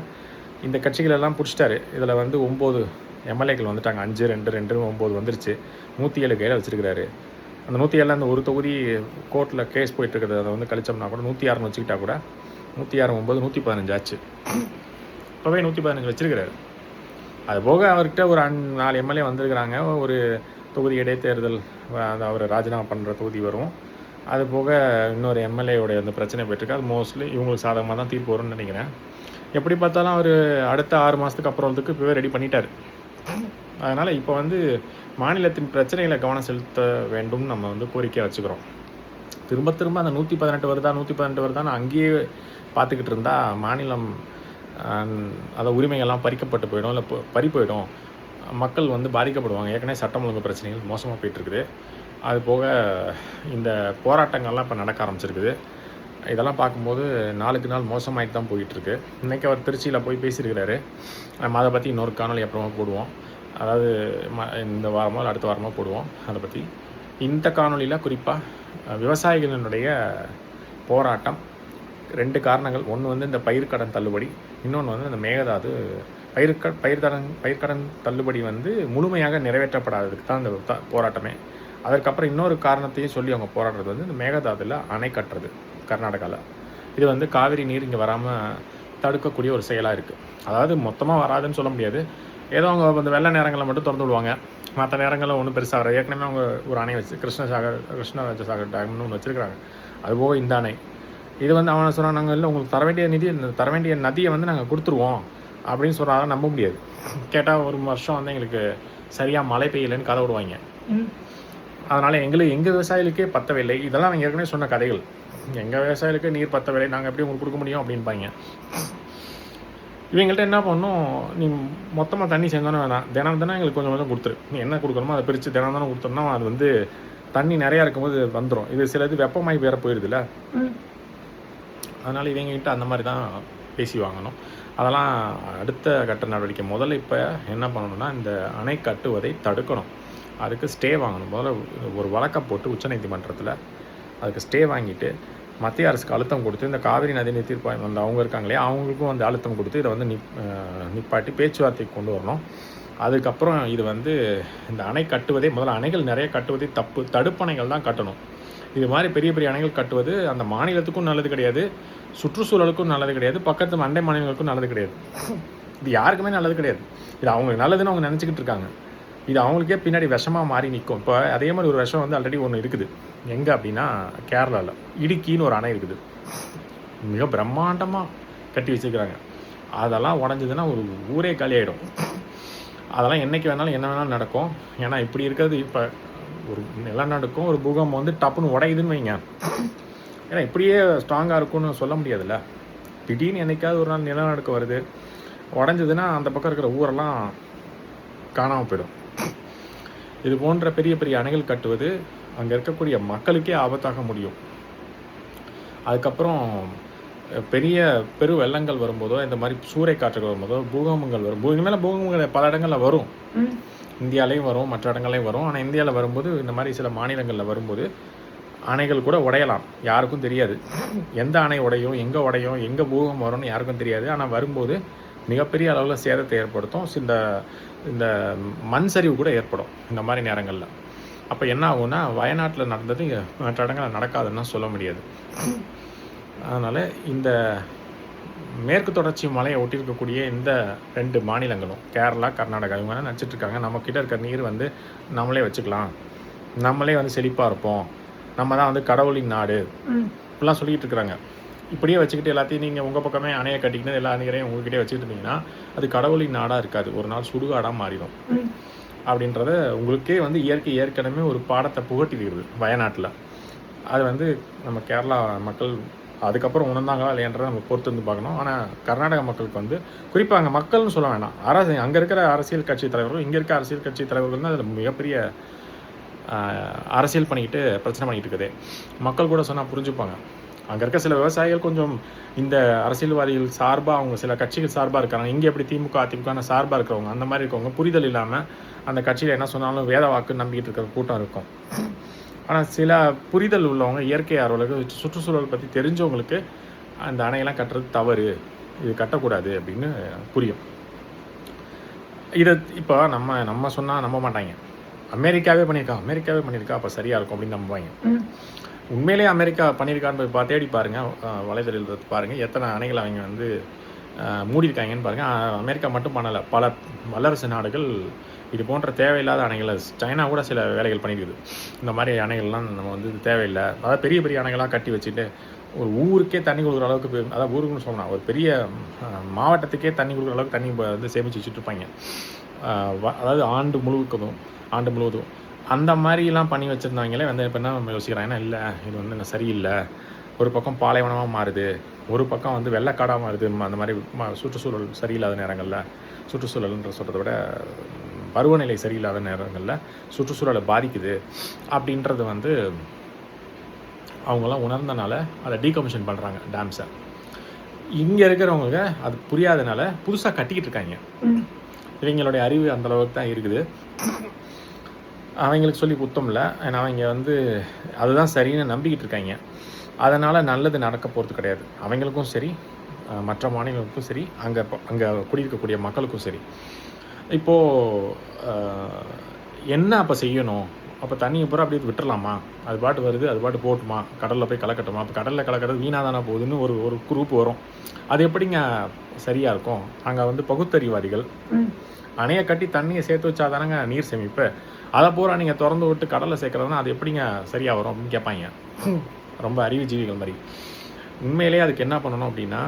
இந்த கட்சிகள் எல்லாம் பிடிச்சிட்டாரு. இதில் வந்து 9 எம்எல்ஏக்கள் வந்துட்டாங்க. 5, 2, 2, 9 வந்துருச்சு. 107 கையில் வச்சுருக்கிறாரு. அந்த 107 அந்த ஒரு தொகுதி கோர்ட்டில் கேஸ் போயிட்டுருக்குது, அதை வந்து கழிச்சோம்னா கூட 106 வச்சுக்கிட்டா கூட 106, 9, 115 ஆச்சு. இப்போவே 115 வச்சுருக்கிறாரு. அது போக அவர்கிட்ட ஒரு 4 எம்எல்ஏ வந்திருக்கிறாங்க. ஒரு தொகுதி இடைத்தேர்தல் அவர் ராஜினாமா பண்ணுற தொகுதி வரும். அது போக இன்னொரு எம்எல்ஏயோடைய அந்த பிரச்சனை போயிட்டுருக்கு. அது மோஸ்ட்லி இவங்களுக்கு சாதகமாக தான் தீர்ப்பு வரும்னு நினைக்கிறேன். எப்படி பார்த்தாலும் அவர் அடுத்த 6 மாதத்துக்கு அப்புறத்துக்கு இப்போவே ரெடி பண்ணிட்டார். அதனால் இப்போ வந்து மாநிலத்தின் பிரச்சனைகளை கவனம் செலுத்த வேண்டும் நம்ம வந்து கோரிக்கையை வச்சுக்கிறோம். திரும்ப திரும்ப அந்த 118 வருதான்னு அங்கேயே பார்த்துக்கிட்டு இருந்தால் மாநிலம் அதை உரிமைகள்லாம் பறிக்கப்பட்டு போயிடும், இல்லை பறி போயிடும், மக்கள் வந்து பாதிக்கப்படுவாங்க. ஏற்கனவே சட்டம் ஒழுங்கு பிரச்சனைகள் மோசமாக போயிட்டுருக்குது. அது போக இந்த போராட்டங்கள்லாம் இப்போ நடக்க ஆரம்பிச்சிருக்குது. இதெல்லாம் பார்க்கும்போது நாளுக்கு நாள் மோசமாகிட்டு தான் போயிட்டுருக்கு. இன்றைக்கி அவர் திருச்சியில் போய் பேசியிருக்கிறாரு. நம்ம அதை பற்றி இன்னொரு காணொலி அப்புறமா போடுவோம். அதாவது இந்த வாரமோ அடுத்த வாரமோ போடுவோம் அதை பற்றி. இந்த காணொலியில் குறிப்பாக விவசாயிகளினுடைய போராட்டம் 2 காரணங்கள். ஒன்று வந்து இந்த பயிர்க்கடன் தள்ளுபடி, இன்னொன்று வந்து இந்த மேகதாது பயிர்க்கடன் தள்ளுபடி வந்து முழுமையாக நிறைவேற்றப்படாததுக்கு தான் இந்த போராட்டமே. அதற்கப்புறம் இன்னொரு காரணத்தையும் சொல்லி அவங்க போராடுறது வந்து இந்த மேகதாதுல அணை கட்டுறது கர்நாடகாவில். இது வந்து காவிரி நீர் இங்கே வராமல் தடுக்கக்கூடிய ஒரு செயலாக இருக்குது. அதாவது மொத்தமாக வராதுன்னு சொல்ல முடியாது. ஏதோ அவங்க அந்த வெள்ள நேரங்களில் மட்டும் திறந்து விடுவாங்க. மற்ற நேரங்களில் ஒன்றும் பெருசாக வராது. ஏற்கனவே அவங்க ஒரு அணை வச்சு கிருஷ்ணராஜசாகர் டேம்னு ஒன்று வச்சுருக்கிறாங்க. அதுபோக இந்த அணை இது வந்து அவனை சொன்னாங்க, நாங்கள் இல்லை உங்களுக்கு தர வேண்டிய நதியை வந்து நாங்கள் கொடுத்துருவோம் அப்படின்னு சொன்னாலும் நம்ப முடியாது. கேட்டால் ஒரு வருஷம் வந்து எங்களுக்கு சரியாக மழை பெய்யலைன்னு கதை விடுவாங்க. அதனால் எங்கள் விவசாயிகளுக்கே பத்தவில்லை. இதெல்லாம் அவங்க ஏற்கனவே சொன்ன கதைகள். எங்கள் விவசாயிகளுக்கு நீர் பத்தவில்லை, நாங்கள் எப்படி உங்களுக்கு கொடுக்க முடியும் அப்படின்பாங்க. இவங்கள்ட்ட என்ன பண்ணணும், நீ மொத்தமாக தண்ணி சேர்ந்தோன்னே வேணாம், தினம் எங்களுக்கு கொஞ்சம் கொஞ்சம் கொடுத்துரு. நீ என்ன கொடுக்கணுமோ அதை பிரித்து தினம் கொடுத்தோம்னா அது வந்து தண்ணி நிறையா இருக்கும்போது வந்துடும். இது சிலது வெப்பமாகி வேற போயிடுதுல்ல. அதனால் இவங்ககிட்ட அந்த மாதிரி தான் பேசி வாங்கணும். அதெல்லாம் அடுத்த கட்ட நடவடிக்கை. முதல்ல இப்போ என்ன பண்ணணும்னா, இந்த அணை கட்டுவதை தடுக்கணும். அதுக்கு ஸ்டே வாங்கணும். முதல்ல ஒரு வழக்கை போட்டு உச்சநீதிமன்றத்தில் அதுக்கு ஸ்டே வாங்கிட்டு மத்திய அரசுக்கு அழுத்தம் கொடுத்து, இந்த காவிரி நதிநீர் தீர்ப்பாயம் வந்து அவங்க இருக்காங்களே அவங்களுக்கும் வந்து அழுத்தம் கொடுத்து இதை வந்து நிப்பாட்டி பேச்சுவார்த்தைக்கு கொண்டு வரணும். அதுக்கப்புறம் இது வந்து இந்த அணை கட்டுவதே, முதல்ல அணைகள் நிறைய கட்டுவதே தப்பு. தடுப்பணைகள் தான் கட்டணும். இது மாதிரி பெரிய பெரிய அணைகள் கட்டுவது அந்த மாநிலத்துக்கும் நல்லது கிடையாது, சுற்றுச்சூழலுக்கும் நல்லது கிடையாது, பக்கத்து அண்டை மாநிலங்களுக்கும் நல்லது கிடையாது. இது யாருக்குமே நல்லது கிடையாது. இது அவங்களுக்கு நல்லதுன்னு அவங்க நினச்சிக்கிட்டு இருக்காங்க. இது அவங்களுக்கே பின்னாடி விஷமாக மாறி நிற்கும். இப்போ அதே மாதிரி ஒரு விஷம் வந்து ஆல்ரெடி ஒன்று இருக்குது. எங்கே அப்படின்னா கேரளாவில் இடுக்கின்னு ஒரு அணை இருக்குது. மிக பிரம்மாண்டமாக கட்டி வச்சுருக்கிறாங்க. அதெல்லாம் உடஞ்சதுன்னா ஒரு ஊரே காலியாகிடும். அதெல்லாம் என்றைக்கு வேணாலும் என்ன வேணாலும் நடக்கும். ஏன்னா இப்படி இருக்கிறது, இப்போ ஒரு நிலநடுக்கம் ஒரு பூகம்பம் வந்து டப்புன்னு உடையுதுன்னு வைங்க. ஏன்னா இப்படியே ஸ்ட்ராங்காக இருக்கும்னு சொல்ல முடியாதுல்ல. திடீர்னு என்றைக்காவது ஒரு நாள் நிலநடுக்கம் வருது, உடஞ்சதுன்னா அந்த பக்கம் இருக்கிற ஊரெல்லாம் காணாமல் போயிடும். இது போன்ற பெரிய பெரிய அணைகள் கட்டுவது அங்கே இருக்கக்கூடிய மக்களுக்கே ஆபத்தாக முடியும். அதுக்கப்புறம் பெரிய பெரு வெள்ளங்கள் வரும்போதோ, இந்த மாதிரி சூறை காற்றுகள் வரும்போதோ, பூகம்பங்கள் வரும். இனிமேல் பூகம்பங்கள் பல இடங்களில் வரும். இந்தியாவிலையும் வரும், மற்ற இடங்கள்லையும் வரும். ஆனால் இந்தியாவில் வரும்போது, இந்த மாதிரி சில மாநிலங்களில் வரும்போது அணைகள் கூட உடையலாம். யாருக்கும் தெரியாது. எந்த அணை உடையும், எங்கே பூகம்பம் வரும்னு யாருக்கும் தெரியாது. ஆனால் வரும்போது மிகப்பெரிய அளவில் சேதத்தை ஏற்படுத்தும். இந்த மண் சரிவு கூட ஏற்படும் இந்த மாதிரி நேரங்களில். அப்போ என்ன ஆகும்னா, வயநாட்டில் நடந்தது மற்ற இடங்களில் நடக்காதுன்னு சொல்ல முடியாது. அதனால் இந்த மேற்கு தொடர்ச்சி மலையை ஒட்டியிருக்கக்கூடிய இந்த 2 மாநிலங்களும், கேரளா, கர்நாடகா, இவங்க நினச்சிட்டு இருக்காங்க நம்மக்கிட்ட இருக்கிற நீர் வந்து நம்மளே வச்சுக்கலாம், நம்மளே வந்து செழிப்பாக இருப்போம், நம்ம தான் வந்து கடவுளின் நாடு இப்படிலாம் சொல்லிக்கிட்டு இருக்கிறாங்க. இப்படியே வச்சுக்கிட்டு எல்லாத்தையும் நீங்கள் உங்கள் பக்கமே அணையை கட்டிக்கிட்டு எல்லா நீரையும் உங்ககிட்டே வச்சுக்கிட்டு இருந்தீங்கன்னா அது கடவுளின் நாடாக இருக்காது, ஒரு நாள் சுடுகாடாக மாறிடும். அப்படின்றத உங்களுக்கே வந்து இயற்கை ஏற்கனவே ஒரு பாடத்தை புகட்டிருக்கிறது வயநாட்டில். அது வந்து நம்ம கேரளா மக்கள் அதுக்கப்புறம் உணர்ந்தாங்களா இல்லையன்றதை நம்ம பொறுத்து வந்து பார்க்கணும். ஆனால் கர்நாடக மக்களுக்கு வந்து குறிப்பாக அங்கே மக்கள்னு சொல்ல வேண்டாம், அங்கே இருக்கிற அரசியல் கட்சி தலைவர்கள், இங்கே இருக்க அரசியல் கட்சி தலைவர்கள் தான் அதில் மிகப்பெரிய அரசியல் பண்ணிக்கிட்டு பிரச்சனை பண்ணிக்கிட்டு இருக்குதே. மக்கள் கூட சொன்னால் புரிஞ்சுப்பாங்க. அங்கே இருக்க சில விவசாயிகள் கொஞ்சம் இந்த அரசியல்வாதிகள் சார்பாக, அவங்க சில கட்சிகள் சார்பாக இருக்காங்க. இங்கே எப்படி திமுக அதிமுக சார்பாக இருக்கிறவங்க அந்த மாதிரி இருக்கவங்க புரிதல் இல்லாமல் அந்த கட்சியில் என்ன சொன்னாலும் வேத வாக்கு நம்பிக்கிட்டு இருக்கிற கூட்டம் இருக்கும். ஆனால் சில புரிதல் உள்ளவங்க, இயற்கை ஆர்வலர்கள், சுற்றுச்சூழல் பற்றி தெரிஞ்சவங்களுக்கு அந்த அணையெல்லாம் கட்டுறது தவறு, இது கட்டக்கூடாது அப்படின்னு புரியும். இதை இப்போ நம்ம சொன்னால் நம்ப மாட்டாங்க. அமெரிக்காவே பண்ணியிருக்கா அப்போ சரியாக இருக்கும் அப்படின்னு நம்புவாங்க. உண்மையிலேயே அமெரிக்கா பண்ணியிருக்கான்னு போய் தேடி பாருங்கள், வலைதளத்தில் பாருங்கள் எத்தனை அணைகள் அவங்க வந்து மூடியிருக்காங்கன்னு பாருங்கள். அமெரிக்கா மட்டும் பண்ணலை, பல வல்லரசு நாடுகள் இது போன்ற தேவையில்லாத அணைகளை, சைனா கூட சில வேலைகள் பண்ணியிருக்குது. இந்த மாதிரி அணைகள்லாம் நம்ம வந்து தேவையில்லை, அதாவது பெரிய பெரிய அணைகளாக கட்டி வச்சுட்டு ஒரு ஊருக்கே தண்ணி கொடுக்குற அளவுக்கு, அதாவது ஊருக்குன்னு சொல்லலாம், ஒரு பெரிய மாவட்டத்துக்கே தண்ணி கொடுக்குற அளவுக்கு தண்ணி வந்து சேமித்து வச்சுட்டு இருப்பாங்க. அதாவது ஆண்டு முழுவதும் அந்த மாதிரிலாம் பண்ணி வச்சுருந்தவங்களே வந்து இப்போ என்ன நம்ம யோசிக்கிறாங்கன்னா, இல்லை இது வந்து சரியில்லை, ஒரு பக்கம் பாலைவனமாக மாறுது, ஒரு பக்கம் வந்து வெள்ளக்காடாக மாறுது, அந்த மாதிரி சுற்றுச்சூழல் சரியில்லாத நேரங்களில், சுற்றுச்சூழல்ன்ற சொல்கிறத விட பருவநிலை சரியில்லாத நேரங்களில் சுற்றுச்சூழலை பாதிக்குது அப்படின்றது வந்து அவங்களாம் உணர்ந்தனால அதை டீகமிஷன் பண்ணுறாங்க டேம்ஸை. இங்கே இருக்கிறவங்க அது புரியாதனால புதுசாக கட்டிக்கிட்டு இருக்காங்க. இவங்களுடைய அறிவு அந்தளவுக்கு தான் இருக்குது. அவங்களுக்கு சொல்லி குத்தம் இல்லை, ஏன்னா அவங்க வந்து அதுதான் சரின்னு நம்பிக்கிட்டு இருக்காங்க. அதனால் நல்லது நடக்க போகிறது கிடையாது. அவங்களுக்கும் சரி, மற்ற மாநிலங்களுக்கும் சரி, அங்கே குடியிருக்கக்கூடிய மக்களுக்கும் சரி. இப்போது என்ன அப்போ செய்யணும்? அப்போ தண்ணியை பூரா அப்படியே விட்டுறலாமா? அது பாட்டு வருது, அது பாட்டு போட்டுமா? கடலில் போய் கலக்கட்டுமா? அப்போ கடலில் கலக்கிறது வீணாக தானே போகுதுன்னு ஒரு ஒரு குரூப் வரும். அது எப்படிங்க சரியாக இருக்கும்? அங்கே பகுத்தறிவாதிகள் அணையை கட்டி தண்ணியை சேர்த்து வச்சா தானேங்க நீர் சேமிப்பு. அதை பூரா நீங்கள் திறந்து விட்டு கடலில் சேர்க்குறதுனா அது எப்படிங்க சரியாக வரும் அப்படின்னு கேட்பாங்க. ரொம்ப அறிவுஜீவிகள் மாதிரி. உண்மையிலேயே அதுக்கு என்ன பண்ணணும் அப்படின்னா,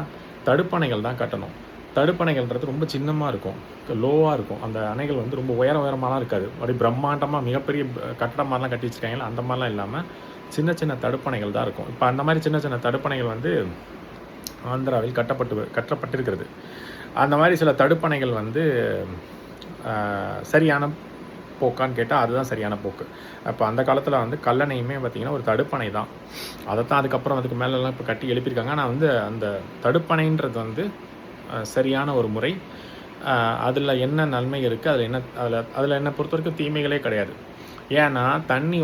தடுப்பணைகள் தான் கட்டணும். தடுப்பணைகள்ன்றது ரொம்ப சின்னமாக இருக்கும், லோவாக இருக்கும். அந்த அணைகள் ரொம்ப உயரமாலாம் இருக்காது. அப்படி பிரம்மாண்டமாக மிகப்பெரிய கட்டடம் மாதிரிலாம் கட்டி வச்சுருக்காங்களா, அந்த மாதிரிலாம் இல்லாமல் சின்ன சின்ன தடுப்பணைகள் தான் இருக்கும். இப்போ அந்த மாதிரி சின்ன சின்ன தடுப்பணைகள் ஆந்திராவில் கட்டப்பட்டிருக்கிறது. அந்த மாதிரி சில தடுப்பணைகள் சரியான போக்கான்னு கேட்டால் அதுதான் சரியான போக்கு. அப்போ அந்த காலத்தில் கல்லணையுமே பார்த்திங்கன்னா ஒரு தடுப்பணை தான். அதைத்தான் அதுக்கப்புறம் அதுக்கு மேலெல்லாம் இப்போ கட்டி எழுப்பியிருக்காங்க. ஆனால் அந்த தடுப்பணைன்றது சரியான ஒரு முறை. அதில் என்ன நன்மை இருக்குது, அதில் என்னை பொறுத்த வரைக்கும் தீமைகளே கிடையாது. ஏன்னா தண்ணி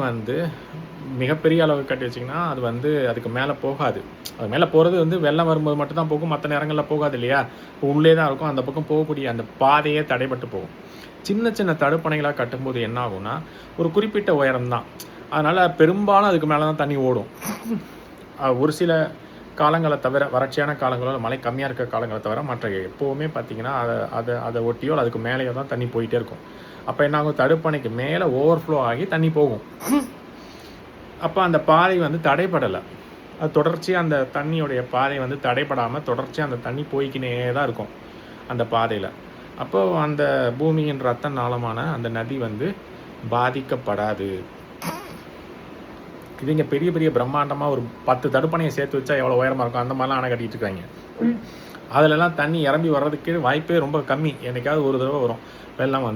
மிகப்பெரிய அளவுக்கு கட்டி வச்சிங்கன்னா அது அதுக்கு மேலே போகாது. அது மேலே போகிறது வெள்ளம் வரும்போது மட்டும்தான் போகும், மற்ற நேரங்களில் போகாது இல்லையா? உள்ளே தான் இருக்கும். அந்த பக்கம் போகக்கூடிய அந்த பாதையே தடைபட்டு போகும். சின்ன சின்ன தடுப்பணைகளாக கட்டும்போது என்ன ஆகும்னா ஒரு குறிப்பிட்ட உயரம் தான். அதனால் பெரும்பாலும் அதுக்கு மேலே தான் தண்ணி ஓடும். ஒரு சில காலங்களை தவிர, வறட்சியான காலங்களோ மழை கம்மியாக இருக்க காலங்களை தவிர மற்ற எப்போவுமே பார்த்திங்கன்னா அதை ஒட்டியோ அதுக்கு மேலேயோ தான் தண்ணி போயிட்டே இருக்கும். அப்போ என்ன ஆகும், தடுப்பணைக்கு மேலே ஓவர்ஃப்ளோ ஆகி தண்ணி போகும். அப்போ அந்த பாதை தடைப்படலை. அது தொடர்ச்சியாக அந்த தண்ணியோடைய பாதை தடைப்படாமல் தொடர்ச்சியாக அந்த தண்ணி போய்க்கினே தான் இருக்கும் அந்த பாதையில். அப்போது அந்த பூமியின் ரத்த நாளமான அந்த நதி பாதிக்கப்படாது. இது இங்கே பெரிய பெரிய பிரம்மாண்டமாக ஒரு 10 தடுப்பணையை சேர்த்து வச்சா எவ்வளோ உயரமாக இருக்கும், அந்த மாதிரிலாம் அணை கட்டிகிட்டு இருக்காங்க. அதிலெல்லாம் தண்ணி இறம்பி வர்றதுக்கு வாய்ப்பே ரொம்ப கம்மி. என்றைக்காவது ஒரு தடவை வரும் வெள்ளம்.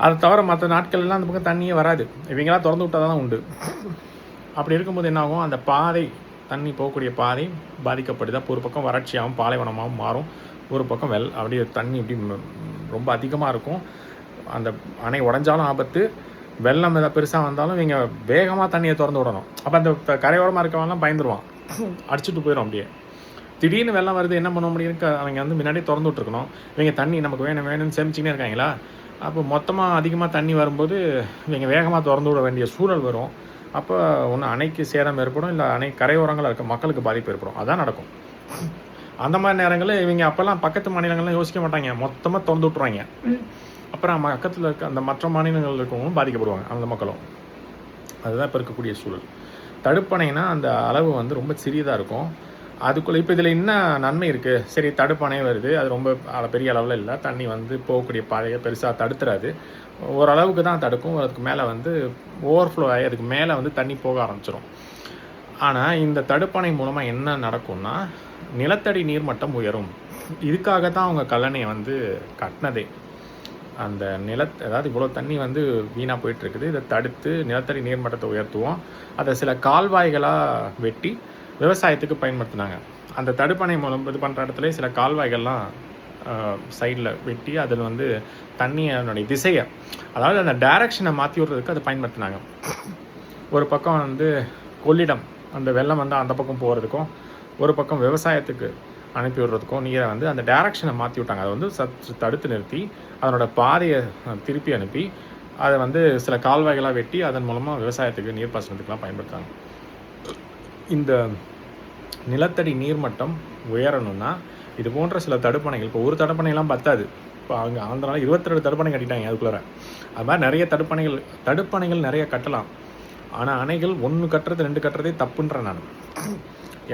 அதை தவிர மற்ற நாட்கள்லாம் அந்த பக்கம் தண்ணியே வராது. இவங்களாம் திறந்து விட்டால் தான் உண்டு. அப்படி இருக்கும்போது என்ன ஆகும், அந்த பாதை தண்ணி போகக்கூடிய பாதை பாதிக்கப்படுது. அப்போ ஒரு பக்கம் வறட்சியாகவும் பாலைவனமாகவும் மாறும், ஒரு பக்கம் அப்படியே தண்ணி ரொம்ப அதிகமாக இருக்கும். அந்த அணை உடஞ்சாலும் ஆபத்து, வெள்ளம் எதாவது பெருசாக வந்தாலும் இவங்க வேகமாக தண்ணியை திறந்து விடணும். அப்போ அந்த கரையோரமாக இருக்கவங்கலாம் பயந்துருவான், அடிச்சுட்டு போயிடும். அப்படியே திடீர்னு வெள்ளம் வருது, என்ன பண்ண முடியும்னு அவங்க முன்னாடியே திறந்து விட்டுருக்கணும். இவங்க தண்ணி நமக்கு வேணும்னு சேமிச்சுக்கினே இருக்காங்களா. அப்போ மொத்தமாக அதிகமாக தண்ணி வரும்போது இவங்க வேகமாக திறந்து விட வேண்டிய சூழல் வரும். அப்போ ஒன்று அணைக்கு சேதம் ஏற்படும், இல்லை அணை கரையோரங்களில் இருக்க மக்களுக்கு பாதிப்பு ஏற்படும். அதான் நடக்கும். அந்த மாதிரி நேரங்களில் இவங்க அப்போல்லாம் பக்கத்து மாநிலங்கள்லாம் யோசிக்க மாட்டாங்க, மொத்தமாக திறந்து விட்ருவாங்க. அப்புறம் பக்கத்தில் இருக்க அந்த மற்ற மாநிலங்களில் இருக்கவங்களும் பாதிக்கப்படுவாங்க, அந்த மக்களும். அதுதான் இப்போ இருக்கக்கூடிய சூழல். தடுப்பணைனா அந்த அளவு ரொம்ப சிறியதாக இருக்கும். அதுக்குள்ளே இப்போ இதில் என்ன நன்மை இருக்குது, சரி தடுப்பணை வருது, அது ரொம்ப பெரிய அளவில் இல்லை, தண்ணி போகக்கூடிய பாதையை பெருசாக தடுத்துறாது, ஓரளவுக்கு தான் தடுக்கும். அதுக்கு மேலே ஓவர்ஃப்ளோ ஆகி அதுக்கு மேலே தண்ணி போக ஆரம்பிச்சிடும். ஆனால் இந்த தடுப்பணை மூலமாக என்ன நடக்கும்னா நிலத்தடி நீர்மட்டம் உயரும். இதுக்காக தான் அவங்க கல்லணையை கட்டினதே. அந்த அதாவது இவ்வளோ தண்ணி வீணாக போயிட்டுருக்குது, இதை தடுத்து நிலத்தடி நீர்மட்டத்தை உயர்த்துவோம். அதை சில கால்வாய்களாக வெட்டி விவசாயத்துக்கு பயன்படுத்தினாங்க. அந்த தடுப்பணை மூலம் இது பண்ணுற இடத்துல சில கால்வாய்கள்லாம் சைடில் வெட்டி அதில் தண்ணியோடைய திசையை, அதாவது அந்த டைரக்ஷனை மாற்றி விடுறதுக்கு அதை பயன்படுத்தினாங்க. ஒரு பக்கம் கொள்ளிடம், அந்த வெள்ளம் அந்த பக்கம் போகிறதுக்கும், ஒரு பக்கம் விவசாயத்துக்கு அனுப்பி விடுறதுக்கும் நீரை அந்த டைரக்ஷனை மாற்றி விட்டாங்க. அதை சற்று தடுத்து நிறுத்தி அதனோட பாதையை திருப்பி அனுப்பி அதை சில கால்வாய்களாக வெட்டி அதன் மூலமாக விவசாயத்துக்கு நீர்ப்பாசனத்துக்கெலாம் பயன்படுத்துகிறாங்க. இந்த நிலத்தடி நீர்மட்டம் உயரணும்னா இது போன்ற சில தடுப்பணைகள், இப்போ ஒரு தடுப்பணையெல்லாம் பத்தாது. இப்போ அவங்க ஆந்திராவில் 22 தடுப்பணை கட்டிட்டாங்க அதுக்குள்ளே. அது மாதிரி நிறைய தடுப்பணைகள் நிறைய கட்டலாம். ஆனால் அணைகள் 1 கட்டுறது 2 கட்டுறதே தப்புன்றேன் நான்.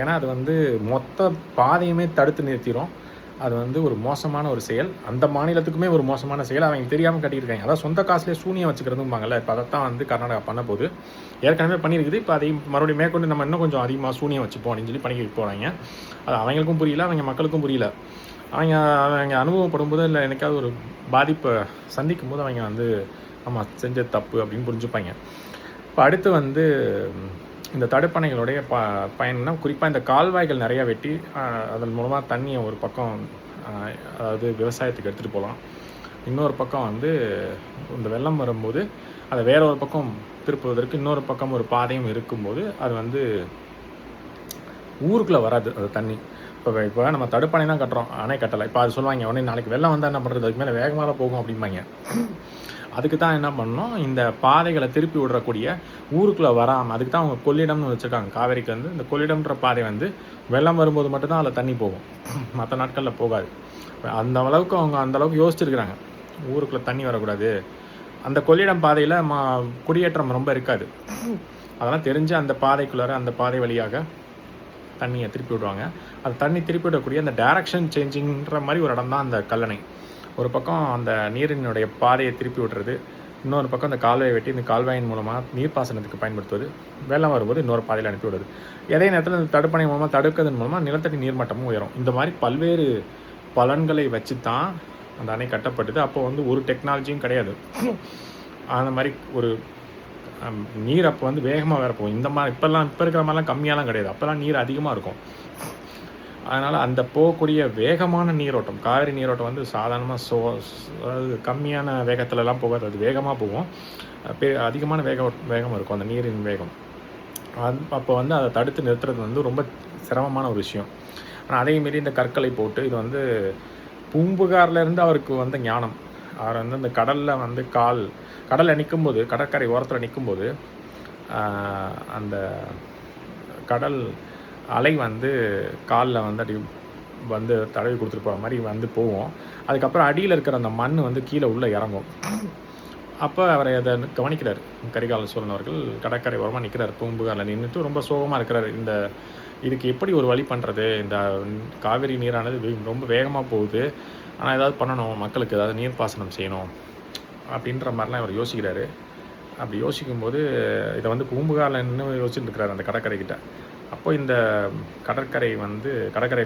ஏன்னா அது மொத்த பாதையுமே தடுத்து நிறுத்திடும். அது ஒரு மோசமான ஒரு செயல், அந்த மாநிலத்துக்குமே ஒரு மோசமான செயல். அவங்க தெரியாமல் கட்டியிருக்காங்க. அதாவது சொந்த காசுலேயே சூனியம் வச்சுக்கிறதும்பாங்கல்ல. இப்போ அதைத்தான் கர்நாடகா பண்ண போது, ஏற்கனவே பண்ணியிருக்குது. இப்போ அதையும் மறுபடியும் மேற்கொண்டு நம்ம இன்னும் கொஞ்சம் அதிகமாக சூனியம் வச்சுப்போம் அப்படின்னு சொல்லி பண்ணிக்கிட்டு போகிறாங்க. அது அவங்களுக்கும் புரியல, அவங்க மக்களுக்கும் புரியல. அவங்க அனுபவப்படும் போது இல்லை எனக்காவது ஒரு பாதிப்பை சந்திக்கும் போது அவங்க நம்ம செஞ்ச தப்பு அப்படின்னு புரிஞ்சுப்பாங்க. இப்போ அடுத்து இந்த தடுப்பணைகளுடைய பயன்னா குறிப்பாக இந்த கால்வாய்கள் நிறையா வெட்டி அதன் மூலமாக தண்ணியை ஒரு பக்கம் அதாவது விவசாயத்துக்கு எடுத்துகிட்டு போகலாம். இன்னொரு பக்கம் இந்த வெள்ளம் வரும்போது அதை வேற ஒரு பக்கம் திருப்புவதற்கு இன்னொரு பக்கம் ஒரு பாதையும் இருக்கும்போது அது ஊருக்குள்ளே வராது. அது தண்ணி இப்போ நம்ம தடுப்பணை தான் கட்டுறோம், அணை கட்டலை. இப்போ அது சொல்லுவாங்க, உடனே நாளைக்கு வெள்ளம் வந்தால் என்ன பண்ணுறது, அதுக்கு மேலே வேகமாக தான் போகும் அப்படிம்பாங்க. அதுக்கு தான் என்ன பண்ணணும், இந்த பாதைகளை திருப்பி விடக்கூடிய ஊருக்குள்ளே வராமல், அதுக்கு தான் அவங்க கொள்ளிடம்னு வச்சுருக்காங்க. காவேரிக்கு வந்து இந்த கொள்ளிடம்ன்ற பாதை வந்து வெள்ளம் வரும்போது மட்டும்தான் அதில் தண்ணி போகும், மற்ற நாட்களில் போகாது. அந்த அளவுக்கு அவங்க அந்த அளவுக்கு யோசிச்சிருக்கிறாங்க, ஊருக்குள்ளே தண்ணி வரக்கூடாது. அந்த கொள்ளிடம் பாதையில் குடியேற்றம் ரொம்ப இருக்காது. அதெல்லாம் தெரிஞ்சு அந்த பாதைக்குள்ளார, அந்த பாதை வழியாக தண்ணியை திருப்பி விடுவாங்க. அந்த தண்ணி திருப்பி விடக்கூடிய அந்த டைரக்ஷன் சேஞ்சிங்கிற மாதிரி ஒரு இடம் தான் அந்த கல்லணை. ஒரு பக்கம் அந்த நீரினுடைய பாதையை திருப்பி விடுறது, இன்னொரு பக்கம் அந்த கால்வாயை வெட்டி இந்த கால்வாயின் மூலமாக நீர்ப்பாசனத்துக்கு பயன்படுத்துவது, வெள்ளம் வரும்போது இன்னொரு பாதையில் அனுப்பி விடுறது. அதே நேரத்தில் இந்த தடுப்பணை மூலமாக தடுக்கிறதன் மூலமாக நிலத்தடி நீர்மட்டமும் உயரும். இந்த மாதிரி பல்வேறு பலன்களை வச்சு தான் அந்த அணை கட்டப்பட்டது. அப்போ வந்து ஒரு டெக்னாலஜியும் கிடையாது. அந்த மாதிரி ஒரு நீர் அப்போ வந்து வேகமாக வேற போகும். இந்த மாதிரி இப்போ இருக்கிற மாதிரிலாம் கம்மியாலாம் கிடையாது. அப்போல்லாம் நீர் அதிகமாக இருக்கும். அதனால் அந்த போகக்கூடிய வேகமான நீரோட்டம், காவிரி நீரோட்டம் வந்து சாதாரணமாக அதாவது கம்மியான வேகத்துலலாம் போகாது, அது வேகமாக போகும். அதிகமான வேகம் இருக்கும் அந்த நீரின் வேகம். அப்போ வந்து அதை தடுத்து நிறுத்துறது வந்து ரொம்ப சிரமமான ஒரு விஷயம். ஆனால் அதே மாரி இந்த கற்களை போட்டு, இது வந்து பூம்புகார்லேருந்து அவருக்கு வந்த ஞானம். அவர் வந்து அந்த கடலில் வந்து கடலில் நிற்கும்போது, கடற்கரை ஓரத்தில் நிற்கும்போது அந்த கடல் அலை வந்து காலில் வந்து அப்படி வந்து தடவி கொடுத்துட்டு போகிற மாதிரி வந்து போவோம். அதுக்கப்புறம் அடியில் இருக்கிற அந்த மண் வந்து கீழே உள்ளே இறங்கும். அப்போ அவரை அதை கவனிக்கிறார் கரிகால சோழன் அவர்கள். கடற்கரை ஓரமாக நிற்கிறார், பூம்புகாரில் நின்றுட்டு ரொம்ப சோகமாக இருக்கிறார். இதுக்கு எப்படி ஒரு வழி பண்ணுறது, இந்த காவிரி நீரானது ரொம்ப வேகமாக போகுது, ஆனால் ஏதாவது பண்ணணும், மக்களுக்கு ஏதாவது நீர்ப்பாசனம் செய்யணும் அப்படின்ற மாதிரிலாம் அவர் யோசிக்கிறாரு. அப்படி யோசிக்கும்போது இதை வந்து பூம்புகாரில் நின்று யோசிச்சுட்டு இருக்கிறார் அந்த கடற்கரைக்கிட்ட. அப்போ இந்த கடற்கரை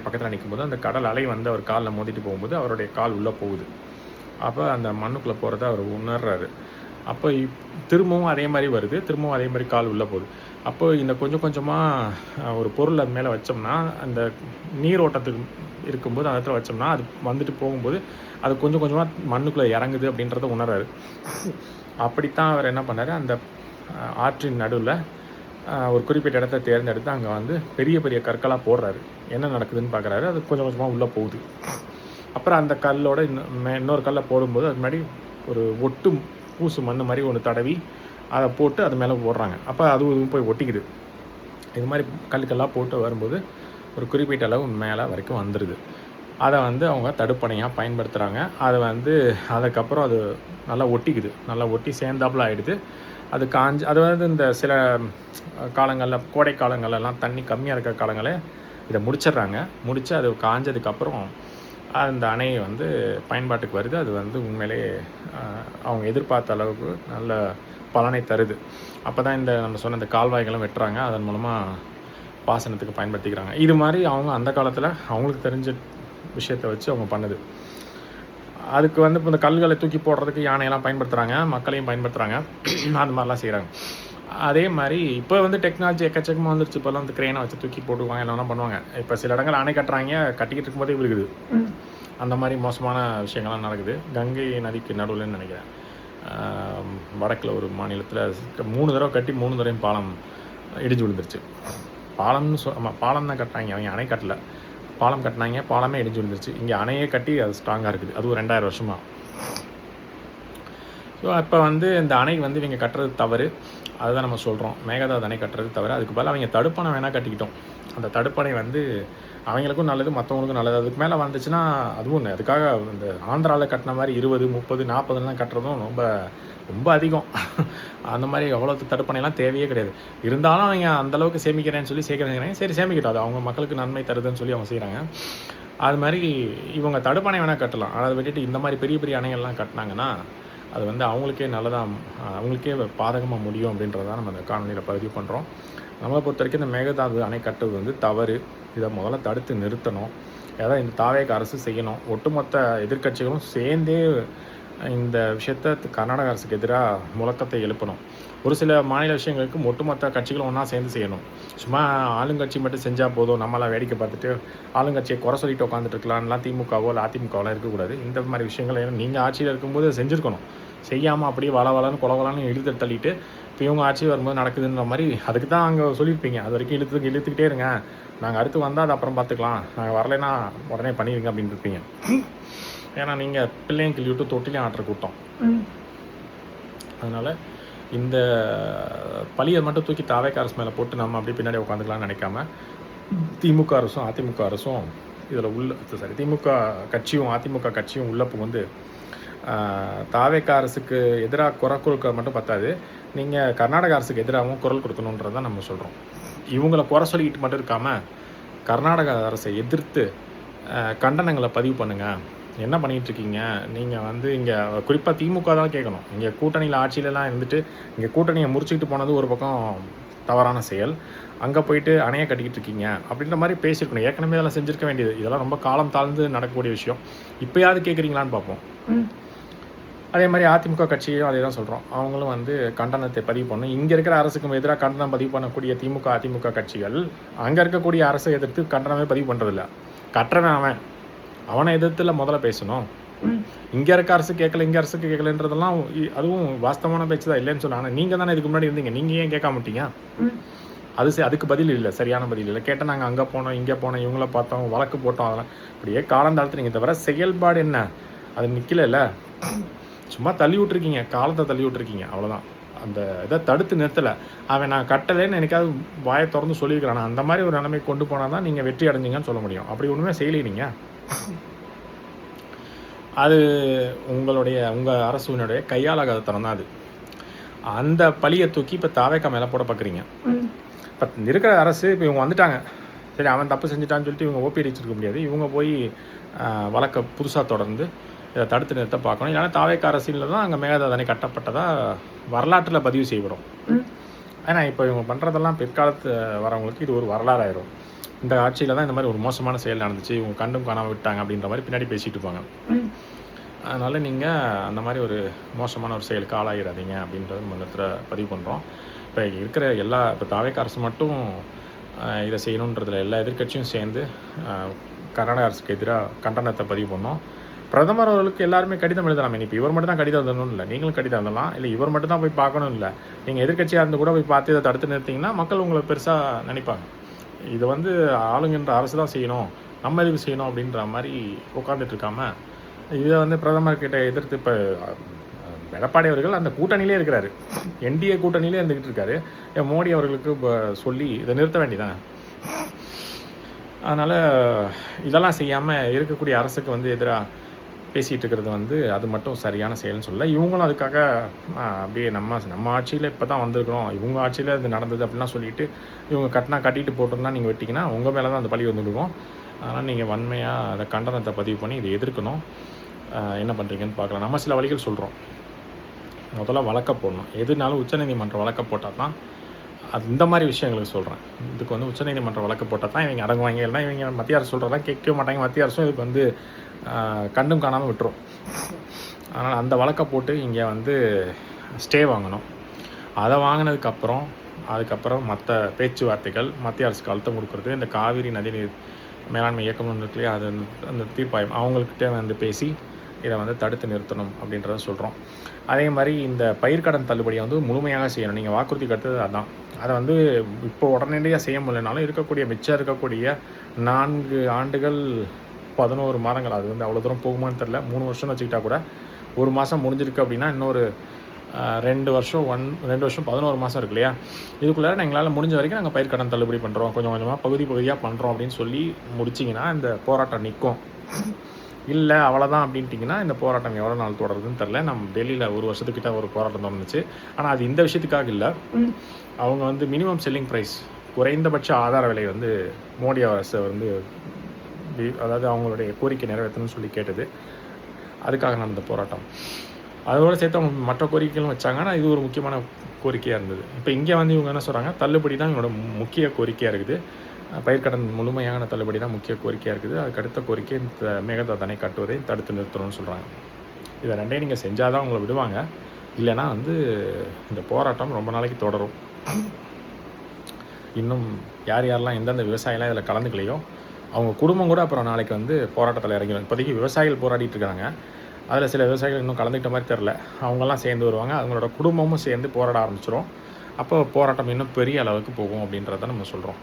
பக்கத்தில் நிற்கும்போது அந்த கடல் அலை வந்து அவர் காலில் மோதிட்டு போகும்போது அவருடைய கால் உள்ளே போகுது. அப்போ அந்த மண்ணுக்குள்ளே போகிறத அவர் உணர்றாரு. அப்போ திரும்பவும் அதே மாதிரி வருது, திரும்பவும் அதே மாதிரி கால் உள்ளே போகுது. அப்போ இந்த கொஞ்சம் கொஞ்சமாக ஒரு பொருள் அது மேலே வச்சோம்னா, அந்த நீரோட்டத்துக்கு இருக்கும்போது அந்த இடத்துல வச்சோம்னா அது வந்துட்டு போகும்போது அது கொஞ்சம் கொஞ்சமாக மண்ணுக்குள்ளே இறங்குது அப்படின்றத உணர்றாரு. அப்படித்தான் அவர் என்ன பண்ணார், அந்த ஆற்றின் நடுவில் ஒரு குறிப்பிட்ட இடத்த தேர்ந்தெடுத்து அங்கே வந்து பெரிய பெரிய கற்களாக போடுறாரு. என்ன நடக்குதுன்னு பார்க்குறாரு. அது கொஞ்சம் கொஞ்சமாக உள்ளே போகுது. அப்புறம் அந்த கல்லோட இன்னொரு கல்லை போடும்போது அது முன்னாடி ஒரு ஒட்டு பூசு மண் மாதிரி ஒன்று தடவி அதை போட்டு அது மேலே போடுறாங்க. அப்போ அதுவும் போய் ஒட்டிக்குது. இது மாதிரி கல்லுக்கெல்லாம் போட்டு வரும்போது ஒரு குறிப்பிட்ட அளவு மேலே வரைக்கும் வந்துடுது. அதை வந்து அவங்க தடுப்பணையாக பயன்படுத்துகிறாங்க. அதை வந்து அதுக்கப்புறம் அது நல்லா ஒட்டிக்குது, நல்லா ஒட்டி சேர்ந்தாப்புல ஆகிடுது. அது அது வந்து இந்த சில காலங்களில், கோடை காலங்கள்லாம் தண்ணி கம்மியாக இருக்கிற காலங்களே இதை முடித்து அது காஞ்சதுக்கப்புறம் அந்த அணை வந்து பயன்பாட்டுக்கு வருது. அது வந்து உண்மையிலே அவங்க எதிர்பார்த்த அளவுக்கு நல்ல பலனை தருது. அப்போ தான் நம்ம சொன்ன இந்த கால்வாய்களும் வெட்டுறாங்க, அதன் மூலமாக பாசனத்துக்கு பயன்படுத்திக்கிறாங்க. இது மாதிரி அவங்க அந்த காலத்தில் அவங்களுக்கு தெரிஞ்ச விஷயத்தை வச்சு அவங்க பண்ணுது. அதுக்கு வந்து இப்போ இந்த கல்களை தூக்கி போடுறதுக்கு யானையெல்லாம் பயன்படுத்துகிறாங்க, மக்களையும் பயன்படுத்துகிறாங்க, அது மாதிரிலாம் செய்கிறாங்க. அதே மாதிரி இப்போ வந்து டெக்னாலஜி எக்கச்சக்கமாக வந்துருச்சு. இப்போல்லாம் வந்து கிரெயினை வச்சு தூக்கி போட்டுக்குவாங்க, எல்லாம் பண்ணுவாங்க. இப்போ சில இடங்கள் அணை கட்டுறாங்க, கட்டிக்கிட்டு இருக்கும்போதே விழுகுது. அந்த மாதிரி மோசமான விஷயங்கள்லாம் நடக்குது. கங்கை நதிக்கு நடுவில்னு நினைக்கிறேன், வடக்கில் ஒரு மாநிலத்தில் 3 தடவை கட்டி 3 தடவையும் பாலம் இடிஞ்சு விழுந்துருச்சு. பாலம் தான் கட்டினாங்க, அவங்க அணை கட்டலை, பாலம் கட்டினாங்க, பாலமே இடிஞ்சு விழுந்துருச்சு. இங்கே அணையே கட்டி அது ஸ்ட்ராங்காக இருக்குது, அதுவும் 2000 வருஷமாக. ஸோ அப்போ வந்து இந்த அணை வந்து இவங்க கட்டுறது தவறு, அதுதான் நம்ம சொல்கிறோம். மேகதாது அணை கட்டுறது தவிர அதுக்கு பதிலாக அவங்க தடுப்பணை வேணால் கட்டிக்கிட்டோம். அந்த தடுப்பணை வந்து அவங்களுக்கும் நல்லது, மற்றவங்களுக்கும் நல்லது. அதுக்கு மேலே வந்துச்சுன்னா அதுவும் ஒன்று. அதுக்காக இந்த ஆந்திராவில் கட்டின மாதிரி 20, 30, 40 கட்டுறதும் ரொம்ப ரொம்ப அதிகம். அந்த மாதிரி அவ்வளோ தடுப்பணைலாம் தேவையே கிடையாது. இருந்தாலும் அவங்க அந்தளவுக்கு சேமிக்கிறேன்னு சொல்லி சேர்க்குறாங்க. சரி, சேமிக்கிட்டோம், அது அவங்க மக்களுக்கு நன்மை தருதுன்னு சொல்லி அவங்க செய்கிறாங்க. அது மாதிரி இவங்க தடுப்பணை வேணால் கட்டலாம். ஆனால் அதை விட்டுட்டு இந்த மாதிரி பெரிய பெரிய அணைகள்லாம் கட்டினாங்கன்னா அது வந்து அவங்களுக்கே நல்லதாக, அவங்களுக்கே பாதகமாக முடியும் அப்படின்றதான் நம்ம அந்த காணொலியில் பதிவு பண்ணுறோம். நம்மளை பொறுத்த வரைக்கும் இந்த மேகதாது அணை கட்டுவது வந்து தவறு. இதை முதல்ல தடுத்து நிறுத்தணும். ஏதாவது இந்த தாவேக அரசு செய்யணும். ஒட்டுமொத்த எதிர்க்கட்சிகளும் சேர்ந்தே இந்த விஷயத்தை கர்நாடக அரசுக்கு எதிராக முழக்கத்தை எழுப்பணும். ஒரு சில மாநில விஷயங்களுக்கு ஒட்டுமொத்த கட்சிகளும் ஒன்றா சேர்ந்து செய்யணும். சும்மா ஆளுங்கட்சி மட்டும் செஞ்சால் போதும், நம்மளாம் வேடிக்கை பார்த்துட்டு ஆளுங்கட்சியை குறை சொல்லிட்டு உட்காந்துட்டு இருக்கலாம்லாம் திமுகவோ இல்லை அதிமுகவெலாம் இருக்கக்கூடாது. இந்த மாதிரி விஷயங்கள் நீங்கள் ஆட்சியில் இருக்கும்போது செஞ்சுருக்கணும். செய்யாமல் அப்படியே வளவலன்னு கொலவலான்னு இழுத்து தள்ளிட்டு இப்போ இவங்க ஆட்சி வரும்போது நடக்குதுன்ற மாதிரி அதுக்கு தான் அங்கே சொல்லியிருப்பீங்க. அது வரைக்கும் இழுத்துக்கிட்டே இருங்க, நாங்கள் அடுத்து வந்தால் அது அப்புறம் பார்த்துக்கலாம், நாங்கள் வரலைன்னா உடனே பண்ணிடுங்க அப்படின்னு இருப்பீங்க. ஏன்னா நீங்கள் பிள்ளையும் கிள்ளி விட்டு தொட்டிலையும் ஆட்டுற கூட்டம். அதனால் இந்த பழியை மட்டும் தூக்கி தாவேக்கா அரசு மேலே போட்டு நம்ம அப்படியே பின்னாடி உட்காந்துக்கலாம்னு நினைக்காம, திமுக அரசும் அதிமுக அரசும் இதில் திமுக கட்சியும் அதிமுக கட்சியும் உள்ள புகுந்து தாவேக்கா அரசுக்கு எதிராக குரல் கொடுக்க மட்டும் பத்தாது, நீங்கள் கர்நாடக அரசுக்கு எதிராகவும் குரல் கொடுக்கணுன்றது தான் நம்ம சொல்கிறோம். இவங்களை குறை சொல்லிக்கிட்டு மட்டும் இருக்காமல் கர்நாடக அரசை எதிர்த்து கண்டனங்களை பதிவு பண்ணுங்கள். என்ன பண்ணிகிட்ருக்கீங்க நீங்கள் வந்து இங்கே குறிப்பாக திமுக தான் கேட்கணும். இங்கே கூட்டணியில் ஆட்சியிலலாம் இருந்துட்டு இங்கே கூட்டணியை முறிச்சிக்கிட்டு போனது ஒரு பக்கம் தவறான செயல், அங்கே போயிட்டு அணையை கட்டிக்கிட்டு இருக்கீங்க அப்படின்ற மாதிரி பேசியிருக்கணும். ஏற்கனவே இதெல்லாம் செஞ்சுருக்க வேண்டியது. இதெல்லாம் ரொம்ப காலம் தாழ்ந்து நடக்கக்கூடிய விஷயம். இப்போயாவது கேட்குறீங்களான்னு பார்ப்போம். அதே மாதிரி அதிமுக கட்சியும் அதே தான் சொல்கிறோம். அவங்களும் வந்து கண்டனத்தை பதிவு பண்ணணும். இங்கே இருக்கிற அரசுக்கு எதிராக கண்டனம் பதிவு பண்ணக்கூடிய திமுக அதிமுக கட்சிகள் அங்கே இருக்கக்கூடிய அரசை எதிர்த்து கண்டனமே பதிவு பண்ணுறதில்ல. கட்டுறவன் அவனை எதிர்த்துல முதல்ல பேசணும். இங்கே இருக்க அரசு கேட்கல, இங்கே அரசுக்கு கேட்கலன்றதெல்லாம் அதுவும் வாஸ்தவமான பேச்சு தான், இல்லைன்னு சொன்னாங்க. நீங்கள் தானே இதுக்கு முன்னாடி இருந்தீங்க, நீங்கள் ஏன் கேட்க மாட்டீங்க? அதுக்கு பதில் இல்லை, சரியான பதில் இல்லை. கேட்டால் நாங்கள் அங்கே போனோம், இங்கே போனோம், இவங்கள பார்த்தோம், வழக்கு போட்டோம், அதெல்லாம் இப்படியே காலம் தாழ்த்துறீங்க தவிர செயல்பாடு என்ன அது நிற்கல. சும்மா தள்ளி விட்டுருக்கீங்க, காலத்தை தள்ளி விட்டுருக்கீங்க, அவ்வளோதான். அந்த இதை தடுத்து நிறுத்தலை. அவன் நான் கட்டலைன்னு எனக்காவது வாயை திறந்து சொல்லியிருக்கிறான். அந்த மாதிரி ஒரு நிலைமை கொண்டு போனால் தான் நீங்கள் வெற்றி அடைஞ்சிங்கன்னு சொல்ல முடியும். அப்படி ஒன்றுமே செய்யலைங்க. அது உங்கள் அரசுனுடைய கையாளாகாத தரம் தான் அது. அந்த பழியை தூக்கி இப்போ தாவேக்கா மேலே போட பார்க்குறீங்க. இப்போ இருக்கிற அரசு இப்போ இவங்க வந்துட்டாங்க, சரி அவன் தப்பு செஞ்சுட்டான்னு சொல்லிட்டு இவங்க ஓபி அடிச்சிருக்க முடியாது. இவங்க போய் வழக்கை புதுசாக தொடர்ந்து இதை தடுத்து நிறுத்த பார்க்கணும். ஏன்னா தாவேக்கா அரசியலில் தான் அங்கே மேகதாதனை கட்டப்பட்டதாக வரலாற்றில் பதிவு செய்யப்படும். ஏன்னா இப்போ இவங்க பண்ணுறதெல்லாம் பிற்காலத்து வரவங்களுக்கு இது ஒரு வரலாறு ஆயிரும். இந்த ஆட்சியில் தான் இந்த மாதிரி ஒரு மோசமான செயல் நடந்துச்சு, இவங்க கண்டும் காணாமல் விட்டாங்க அப்படின்ற மாதிரி பின்னாடி பேசிகிட்டு இருப்பாங்க. அதனால் நீங்கள் அந்த மாதிரி ஒரு மோசமான ஒரு செயலுக்கு ஆளாயிடாதீங்க அப்படின்றது மன்றத்தில் பதிவு பண்ணுறோம். இப்போ இருக்கிற இப்போ தாவேக்கா அரசு மட்டும் இதை செய்யணுன்றதில் எல்லா எதிர்க்கட்சியும் சேர்ந்து கர்நாடக அரசுக்கு எதிராக கண்டனத்தை பதிவு பண்ணோம். பிரதமர் அவர்களுக்கு எல்லாருமே கடிதம் எழுதலாம். இப்போ இவர் மட்டும் தான் கடிதம் எழுதணும் இல்லை, நீங்களும் கடிதம் எழுதலாம். இல்லை இவர் மட்டும் தான் போய் பார்க்கணும் இல்லை, நீங்கள் எதிர்க்கட்சியாக இருந்து கூட போய் பார்த்து இதை தடுத்து நிறுத்திங்கன்னா மக்கள் உங்களை பெருசாக நினைப்பாங்க. இதை வந்து ஆளுங்கின்ற அரசு தான் செய்யணும், நம்ம எதுக்கு செய்யணும் அப்படின்ற மாதிரி உட்காந்துட்டு இருக்காம இதை வந்து பிரதமர்கிட்ட எதிர்த்து இப்போ எடப்பாடி அவர்கள் அந்த கூட்டணியிலே இருக்கிறாரு, என்டிஏ கூட்டணியிலே இருந்துக்கிட்டு இருக்காரு. மோடி அவர்களுக்கு சொல்லி இதை நிறுத்த வேண்டியதானே. அதனால் இதெல்லாம் செய்யாமல் இருக்கக்கூடிய அரசுக்கு வந்து எதிராக பேசிகிட்டு இருக்கிறது வந்து அது மட்டும் சரியான செயல்னு சொல்லலை. இவங்களும் அதுக்காக அப்படியே நம்ம ஆட்சியில் இப்போ தான் வந்திருக்கிறோம், இவங்க ஆட்சியில் இது நடந்தது அப்படிலாம் சொல்லிட்டு இவங்க கட்டிட்டு போட்டோம்னா நீங்கள் வெட்டிங்கன்னா உங்கள் மேலே தான் அந்த பழி வந்துடுவோம். அதனால் நீங்கள் வன்மையாக அதை கண்டனத்தை பதிவு பண்ணி இதை எதிர்க்கணும். என்ன பண்ணுறீங்கன்னு பார்க்கலாம். நம்ம சில வழிகள் சொல்கிறோம். முதல்ல வழக்க போடணும். எதுனாலும் உச்சநீதிமன்ற வழக்க போட்டால் தான் அது இந்த மாதிரி விஷயங்களுக்கு சொல்கிறேன். இதுக்கு வந்து உச்சநீதிமன்ற வழக்கு போட்டால் தான் இவங்க அடங்குவாங்க. இல்லைனா இவங்க மத்திய அரசு சொல்கிறதெல்லாம் கேட்கவே மாட்டாங்க. மத்திய அரசும் இதுக்கு வந்து கண்டும் காணாமல் விட்டுரும். அதனால் அந்த வழக்கை போட்டு இங்கே வந்து ஸ்டே வாங்கணும். அதை அதுக்கப்புறம் மற்ற பேச்சுவார்த்தைகள், மத்திய அரசுக்கு அழுத்தம் கொடுக்குறது, இந்த காவிரி நதிநீர் மேலாண்மை இயக்கம் இருக்கு இல்லையா, அது அந்த தீர்ப்பாயம் அவங்கக்கிட்ட வந்து பேசி இதை வந்து தடுத்து நிறுத்தணும் அப்படின்றத சொல்கிறோம். அதே மாதிரி இந்த பயிர்க்கடன் தள்ளுபடியை வந்து முழுமையாக செய்யணும். நீங்கள் வாக்குறுதி கட்டுறது அதுதான். அதை வந்து இப்போ உடனடியாக செய்ய முடியலனாலும் மிச்சம் இருக்கக்கூடிய 4 ஆண்டுகள் 11 மாதங்கள், அது வந்து அவ்வளோ தூரம் போகுமான்னு தெரில, 3 வருஷம்னு வச்சுக்கிட்டா கூட 1 மாதம் முடிஞ்சிருக்கு அப்படின்னா இன்னொரு 2 வருஷம் 11 மாதம் இருக்கு இல்லையா, இதுக்குள்ளே எங்களால் முடிஞ்ச வரைக்கும் நாங்கள் பயிர்க்கடன் தள்ளுபடி பண்ணுறோம், கொஞ்சம் கொஞ்சமாக பகுதியாக பண்ணுறோம் அப்படின்னு சொல்லி முடிச்சிங்கன்னா இந்த போராட்டம் நிற்கும். இல்லை அவ்வளோதான் அப்படின்ட்டிங்கன்னா இந்த போராட்டம் எவ்வளோ நாள் தொடருதுன்னு தெரில. நம்ம டெல்லியில் 1 வருஷத்துக்கிட்ட ஒரு போராட்டம் தொடர்ந்துச்சு. ஆனால் அது இந்த விஷயத்துக்காக இல்லை. அவங்க வந்து மினிமம் செல்லிங் ப்ரைஸ், குறைந்தபட்ச ஆதார விலை வந்து மோடி அரசு வந்து அதாவது அவங்களுடைய கோரிக்கை நிறைவேற்றணும்னு சொல்லி கேட்டது. அதுக்காக நடந்த போராட்டம். அதோடு சேர்த்து அவங்க மற்ற கோரிக்கைகளும் வச்சாங்க. ஆனால் இது ஒரு முக்கியமான கோரிக்கையாக இருந்தது. இப்போ இங்கே வந்து இவங்க என்ன சொல்கிறாங்க, தள்ளுபடி தான் இவங்களோட முக்கிய கோரிக்கையாக இருக்குது. பயிர்க்கடன் முழுமையான தள்ளுபடி தான் முக்கிய கோரிக்கையாக இருக்குது. அதுக்கு அடுத்த கோரிக்கை இந்த மேகதாதனை கட்டுவதை தடுத்து நிறுத்தணும்னு சொல்கிறாங்க. இதை ரெண்டையும் நீங்கள் செஞ்சால் தான் உங்களை விடுவாங்க, இல்லைன்னா வந்து இந்த போராட்டம் ரொம்ப நாளைக்கு தொடரும். இன்னும் யாரெல்லாம் எந்தெந்த விவசாயிலாம் இதில் கலந்துக்கலையோ அவங்க குடும்பம் கூட அப்புறம் நாளைக்கு வந்து போராட்டத்தில் இறங்கிடும். இப்போதைக்கு விவசாயிகள் போராடிட்டு இருக்காங்க. அதில் சில விவசாயிகள் இன்னும் கலந்துக்கிட்ட மாதிரி தெரில. அவங்கெல்லாம் சேர்ந்து வருவாங்க. அவங்களோட குடும்பமும் சேர்ந்து போராட ஆரம்பிச்சிரும். அப்போ போராட்டம் இன்னும் பெரிய அளவுக்கு போகும் அப்படின்றத நம்ம சொல்கிறோம்.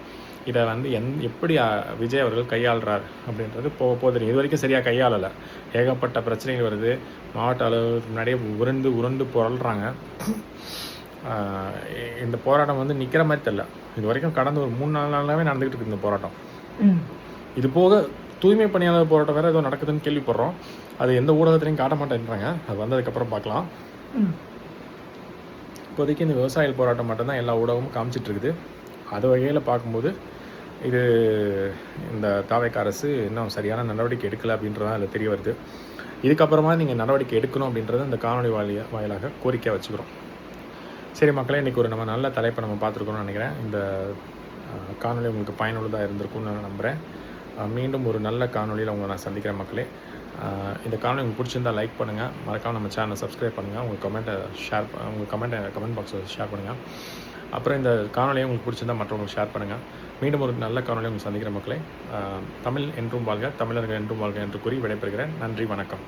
இதை வந்து எப்படி விஜய் அவர்கள் கையாளுறார் அப்படின்றது போக போக தெரியும். இது வரைக்கும் சரியாக கையாளலை. ஏகப்பட்ட பிரச்சனைகள் வருது. மாவட்ட அளவுக்கு முன்னாடியே உருண்டு புரள்றாங்க. இந்த போராட்டம் வந்து நிற்கிற மாதிரி தெரியல. இது வரைக்கும் கடந்த ஒரு 3-4 நாளாகவே நடந்துகிட்டு இருக்கு இந்த போராட்டம். இது போக தூய்மை பணியாளர் போராட்டம் வேறு ஏதோ நடக்குதுன்னு கேள்விப்படுறோம். அது எந்த ஊடகத்திலையும் காட்ட மாட்டேன்றாங்க. அது வந்ததுக்கப்புறம் பார்க்கலாம். இப்போதைக்கு இந்த விவசாயிகள் போராட்டம் மட்டும்தான் எல்லா ஊடகமும் காமிச்சிட்டு இருக்குது. அது வகையில் பார்க்கும்போது இது இந்த தாவேக்கா அரசு இன்னும் சரியான நடவடிக்கை எடுக்கலை அப்படின்றதான் அதில் தெரிய வருது. இதுக்கப்புறமா நீங்கள் நடவடிக்கை எடுக்கணும் அப்படின்றத இந்த காணொலி வாயிலாக கோரிக்கை வச்சுக்கிறோம். சரி மக்களே, இன்றைக்கி நம்ம நல்ல தலைப்பை நம்ம பார்த்துருக்கோம்னு நினைக்கிறேன். இந்த காணொலி உங்களுக்கு பயனுள்ளதாக இருந்திருக்கும்னு நான் நம்புகிறேன். மீண்டும் ஒரு நல்ல காணொலியில் உங்களை நான் சந்திக்கிறேன் மக்களே. இந்த காணொலி உங்களுக்கு பிடிச்சிருந்தால் லைக் பண்ணுங்கள். மறக்காமல் நம்ம சேனலை சப்ஸ்கிரைப் பண்ணுங்கள். உங்கள் கமெண்ட் பாக்ஸில் ஷேர் பண்ணுங்கள். அப்புறம் இந்த காணொலியை உங்களுக்கு பிடிச்சிருந்தால் மற்றவங்களுக்கு ஷேர் பண்ணுங்கள். மீண்டும் ஒரு நல்ல காணொலியை உங்களுக்கு சந்திக்கிற மக்களே. தமிழ் என்றும் வாழ்க, தமிழர்கள் என்றும் வாழ்க என்று கூறி விடைபெறுகிறேன். நன்றி, வணக்கம்.